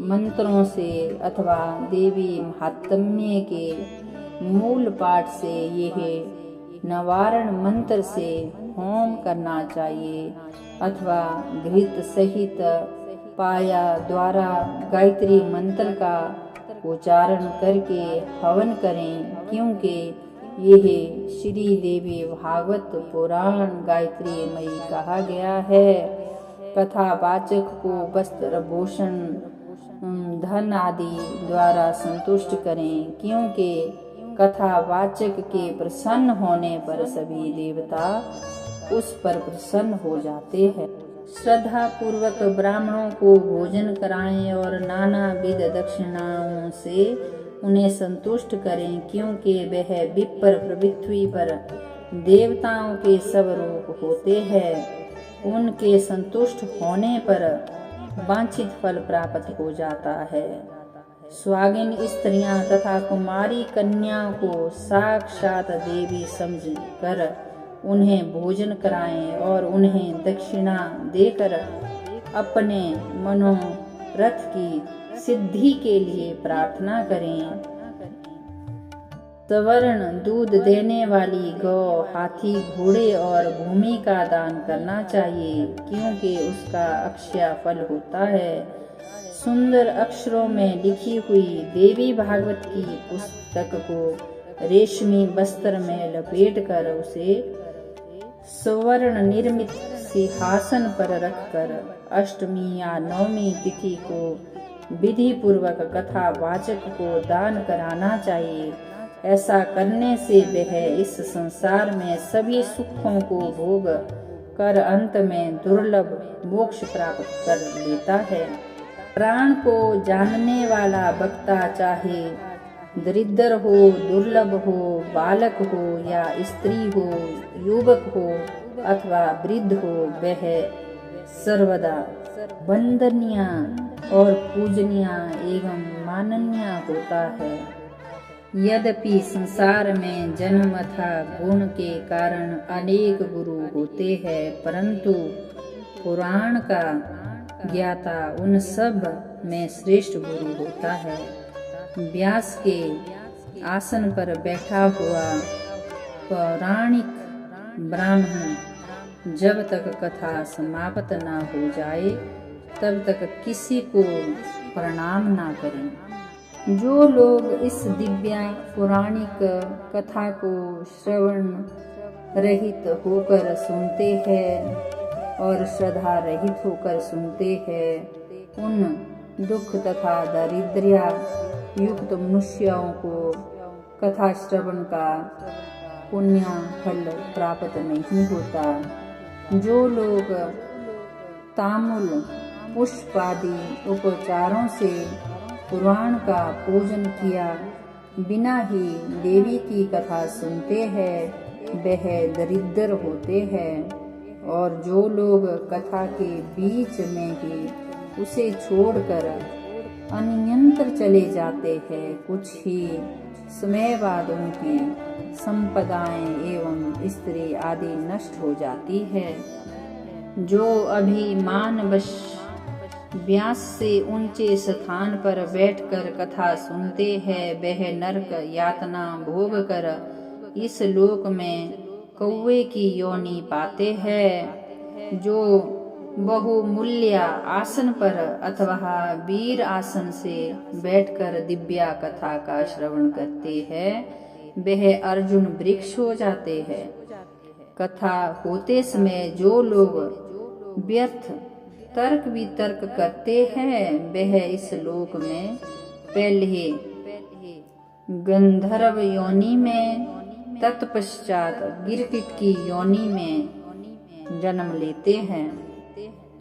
A: मंत्रों से अथवा देवी महात्म्य के मूल पाठ से यह निवारण मंत्र से होम करना चाहिए अथवा घृत सहित पाया द्वारा गायत्री मंत्र का उच्चारण करके हवन करें, क्योंकि यह श्री देवी भागवत पुराण गायत्री मई कहा गया है। कथा वाचक को वस्त्र भूषण धन आदि द्वारा संतुष्ट करें, क्योंकि कथा वाचक के प्रसन्न होने पर सभी देवता उस पर प्रसन्न हो जाते हैं। श्रद्धा पूर्वक ब्राह्मणों को भोजन कराएं और नाना विध दक्षिणाओं से उन्हें संतुष्ट करें, क्योंकि वह विप्र पृथ्वी पर देवताओं के सब रूप होते हैं। उनके संतुष्ट होने पर वांछित फल प्राप्त हो जाता है। स्वागिन स्त्रियां तथा कुमारी कन्याओं को साक्षात देवी समझकर उन्हें भोजन कराएं और उन्हें दक्षिणा देकर अपने मनोरथ की सिद्धि के लिए प्रार्थना करें। सवर्ण दूध देने वाली गौ, हाथी, घोड़े और भूमि का दान करना चाहिए, क्योंकि उसका अक्षय फल होता है। सुंदर अक्षरों में लिखी हुई देवी भागवत की पुस्तक को रेशमी वस्त्र में लपेटकर उसे स्वर्ण निर्मित सिंहासन पर रखकर अष्टमी या नवमी तिथि को विधि पूर्वक कथा वाचक को दान कराना चाहिए। ऐसा करने से वह इस संसार में सभी सुखों को भोग कर अंत में दुर्लभ मोक्ष प्राप्त कर लेता है। प्राण को जानने वाला वक्ता चाहे दरिद्र हो, दुर्लभ हो, बालक हो या स्त्री हो, युवक हो अथवा वृद्ध हो, वह सर्वदा वंदनीय और पूजनीय एवं माननीय होता है। यद्यपि संसार में जन्म तथा गुण के कारण अनेक गुरु होते हैं, परंतु पुराण का ज्ञाता उन सब में श्रेष्ठ गुरु होता है। व्यास के आसन पर बैठा हुआ पौराणिक ब्राह्मण जब तक कथा समाप्त न हो जाए तब तक किसी को प्रणाम न करें। जो लोग इस दिव्य पौराणिक कथा को श्रवण रहित होकर सुनते हैं और श्रद्धा रहित होकर सुनते हैं, उन दुख तथा दारिद्र्य युक्त मनुष्यों को कथा श्रवण का पुण्य फल प्राप्त नहीं होता। जो लोग ताम्बूल पुष्प आदि उपचारों से पुराण का पूजन किया बिना ही देवी की कथा सुनते हैं वह दरिद्र होते हैं, और जो लोग कथा के बीच में ही उसे छोड़कर अनियंत्र चले जाते हैं, कुछ ही समय बाद उनकी संपदाएं एवं स्त्री आदि नष्ट हो जाती है। जो अभिमानवश व्यास से ऊंचे स्थान पर बैठकर कथा सुनते हैं वह नरक यातना भोग कर इस लोक में कौवे की योनि पाते हैं। जो बहुमूल्य आसन पर अथवा वीर आसन से बैठकर दिव्या कथा का श्रवण करते हैं वह अर्जुन वृक्ष हो जाते हैं। कथा होते समय जो लोग व्यर्थ तर्क वितर्क करते हैं वह इस लोक में पहले गंधर्व योनि में तत्पश्चात गिरगिट की योनि में जन्म लेते हैं।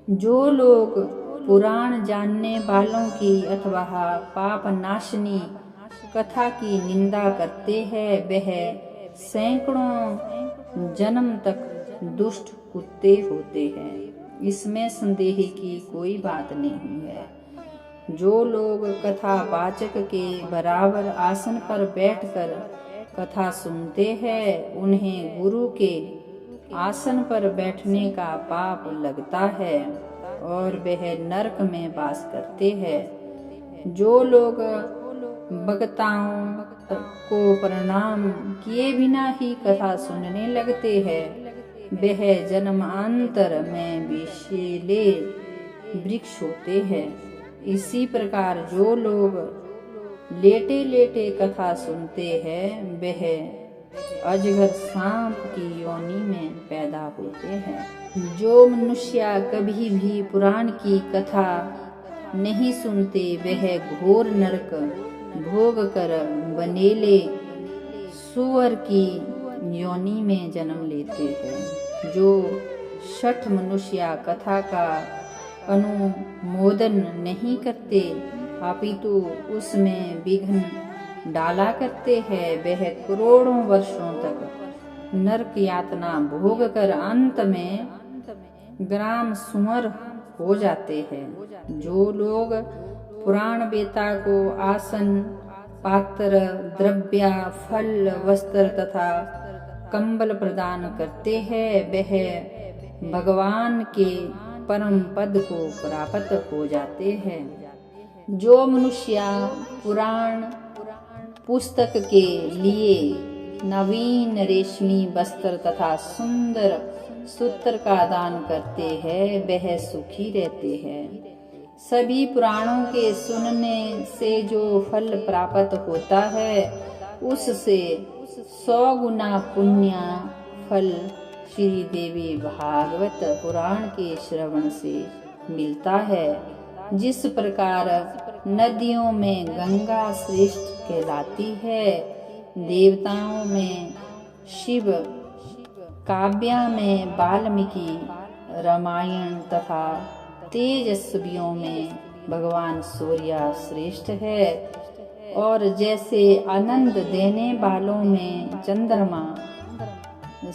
A: जो लोग पुराण जानने वालों की अथवा पाप नाशनी कथा की निंदा करते हैं वह सैकड़ों जन्म तक दुष्ट कुत्ते होते हैं। इसमें संदेह की कोई बात नहीं है। जो लोग कथा वाचक के बराबर आसन पर बैठकर कथा सुनते हैं उन्हें गुरु के आसन पर बैठने का पाप लगता है और वह नरक में वास करते हैं। जो लोग वक्ताओं को प्रणाम किए बिना ही कथा सुनने लगते हैं वह जन्मांतर में विषैले वृक्ष होते हैं। इसी प्रकार जो लोग लेटे लेटे कथा सुनते हैं वह अजगर सांप की योनि में पैदा होते हैं। जो मनुष्य कभी भी पुराण की कथा नहीं सुनते वह घोर नरक भोग कर बनेले सुअर की योनि में जन्म लेते हैं। जो शठ मनुष्य कथा का अनुमोदन नहीं करते अपितु उसमें विघ्न डाला करते हैं वह करोड़ों वर्षों तक नरक यातना भोग कर अंत में ग्राम सुअर हो जाते हैं। जो लोग पुराण वेता को आसन पात्र द्रव्य फल वस्त्र तथा कंबल प्रदान करते हैं वह भगवान के परम पद को प्राप्त हो जाते हैं। जो मनुष्य पुराण पुस्तक के लिए नवीन रेशमी वस्त्र तथा सुंदर सूत्र का दान करते हैं वह सुखी रहते हैं। सभी पुराणों के सुनने से जो फल प्राप्त होता है उससे 100 गुना पुण्य फल श्री देवी भागवत पुराण के श्रवण से मिलता है। जिस प्रकार नदियों में गंगा श्रेष्ठ कहलाती है, देवताओं में शिव, काव्य में वाल्मीकि, रामायण तथा तेजस्वियों में भगवान सूर्य श्रेष्ठ है, और जैसे आनंद देने वालों में चंद्रमा,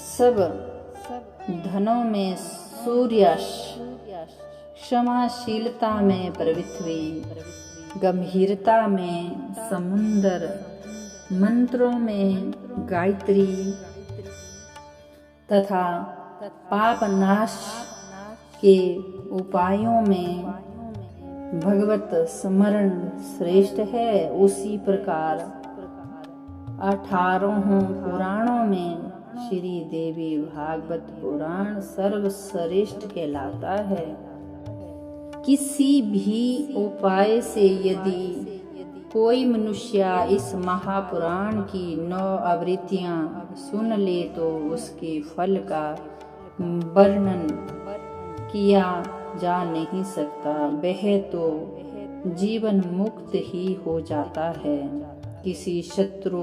A: सब धनों में सूर्य, क्षमाशीलता में पृथ्वी, गंभीरता में समुद्र, मंत्रों में गायत्री तथा पाप नाश के उपायों में भगवत स्मरण श्रेष्ठ है। उसी प्रकार 18 पुराणों में श्री देवी भागवत पुराण सर्वश्रेष्ठ कहलाता है। किसी भी उपाय से यदि कोई मनुष्य इस महापुराण की 9 आवृत्तियां सुन ले तो उसके फल का वर्णन किया जा नहीं सकता। वह तो जीवन मुक्त ही हो जाता है। किसी शत्रु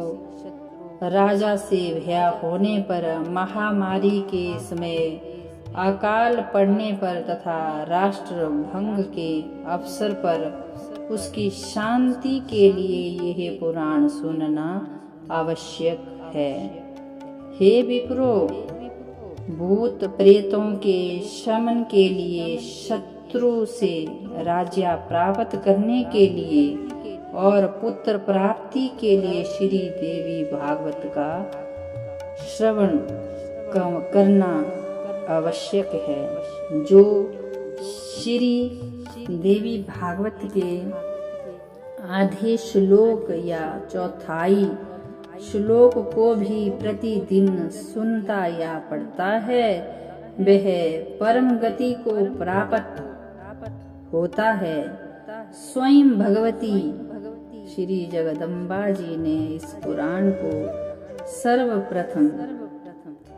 A: राजा से भय होने पर, महामारी के समय, अकाल पड़ने पर तथा राष्ट्र भंग के अवसर पर उसकी शांति के लिए यह पुराण सुनना आवश्यक है। हे विप्रो, भूत प्रेतों के शमन के लिए, शत्रु से राज्य प्राप्त करने के लिए और पुत्र प्राप्ति के लिए श्री देवी भागवत का श्रवण करना आवश्यक है। जो श्री देवी भागवत के आधे श्लोक या चौथाई श्लोक को भी प्रतिदिन सुनता या पढ़ता है, वह परम गति को प्राप्त होता है। स्वयं भगवती श्री जगदम्बा जी ने इस पुराण को सर्वप्रथम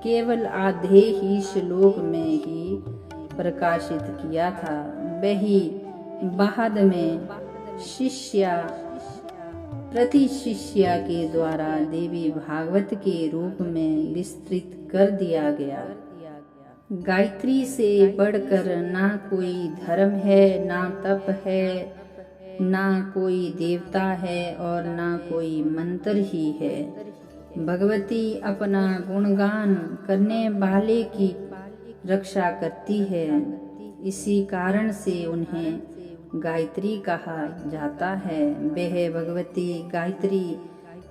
A: केवल आधे ही श्लोक में ही प्रकाशित किया था। वही बाद में शिष्या प्रति शिष्या के द्वारा देवी भागवत के रूप में विस्तृत कर दिया गया। गायत्री से बढ़कर ना कोई धर्म है, ना तप है, ना कोई देवता है और ना कोई मंत्र ही है। भगवती अपना गुणगान करने वाले की रक्षा करती है। इसी कारण से उन्हें गायत्री कहा जाता है। वह भगवती गायत्री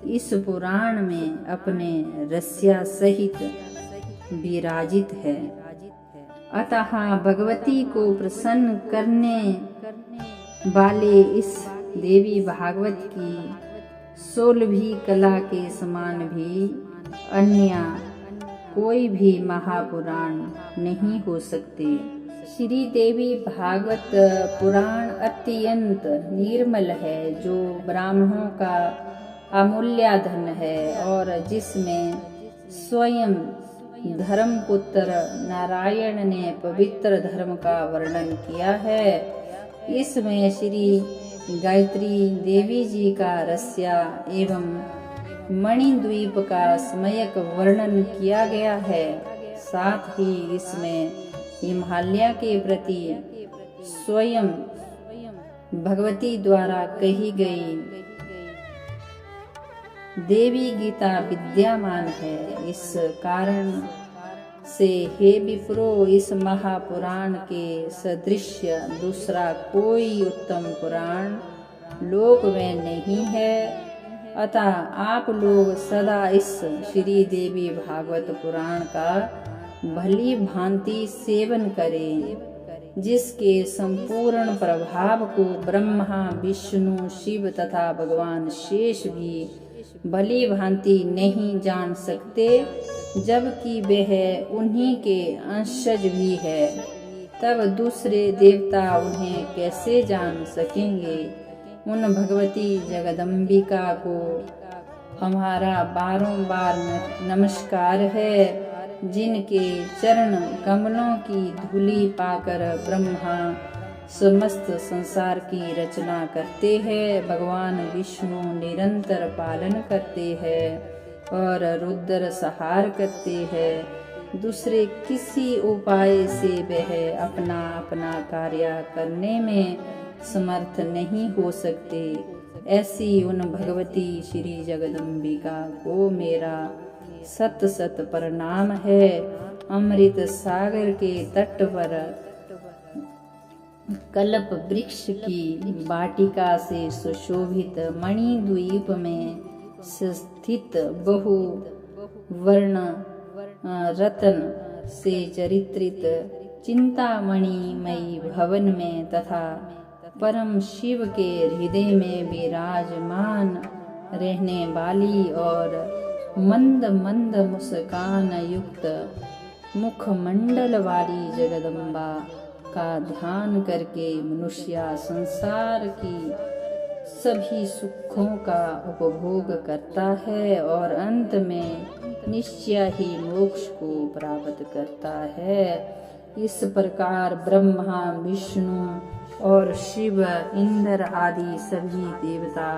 A: इस पुराण में अपने रस्या सहित विराजित है। अतः भगवती को प्रसन्न करने वाले इस देवी भागवत की 16वीं कला के समान भी अन्य कोई भी महापुराण नहीं हो सकते। श्री देवी भागवत पुराण अत्यंत निर्मल है, जो ब्राह्मणों का अमूल्य धन है और जिसमें स्वयं धर्मपुत्र नारायण ने पवित्र धर्म का वर्णन किया है। इसमें श्री गायत्री देवी जी का रस्या एवं मणिद्वीप का सम्यक वर्णन किया गया है। साथ ही इसमें हिमालय के प्रति स्वयं भगवती द्वारा कही गई देवी गीता विद्यमान है। इस कारण से हे विप्रो, इस महापुराण के सदृश दूसरा कोई उत्तम पुराण लोक में नहीं है। अतः आप लोग सदा इस श्री देवी भागवत पुराण का भली भांति सेवन करें, जिसके संपूर्ण प्रभाव को ब्रह्मा, विष्णु, शिव तथा भगवान शेष भी भली भांति नहीं जान सकते, जबकि वह उन्हीं के अंशज भी है। तब दूसरे देवता उन्हें कैसे जान सकेंगे। उन भगवती जगदम्बिका को हमारा बारंबार नमस्कार है, जिनके चरण कमलों की धूलि पाकर ब्रह्मा समस्त संसार की रचना करते हैं। भगवान विष्णु निरंतर पालन करते हैं और रुद्र संहार करते हैं। दूसरे किसी उपाय से वह अपना अपना कार्य करने में समर्थ नहीं हो सकते। ऐसी उन भगवती श्री जगदम्बिका को मेरा सत सत प्रणाम है। अमृत सागर के तट पर कल्प वृक्ष की वाटिका से सुशोभित मणिद्वीप में स्थित बहु वर्ण रतन से चरित्रित चिंतामणिमयी भवन में तथा परम शिव के हृदय में विराजमान रहने वाली और मंद मंद मुस्कान युक्त मुखमंडल वाली जगदम्बा का ध्यान करके मनुष्य संसार की सभी सुखों का उपभोग करता है और अंत में निश्चय ही मोक्ष को प्राप्त करता है। इस प्रकार ब्रह्मा, विष्णु और शिव, इंद्र आदि सभी देवता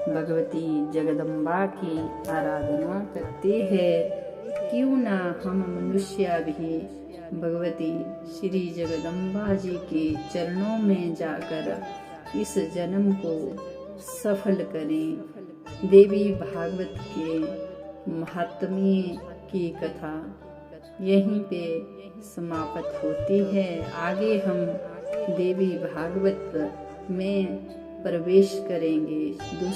A: भगवती जगदम्बा की आराधना करते हैं। क्यों ना हम मनुष्य भी भगवती श्री जगदम्बा जी के चरणों में जाकर इस जन्म को सफल करें। देवी भागवत के महात्म्य की कथा यहीं पे समाप्त होती है। आगे हम देवी भागवत में प्रवेश करेंगे।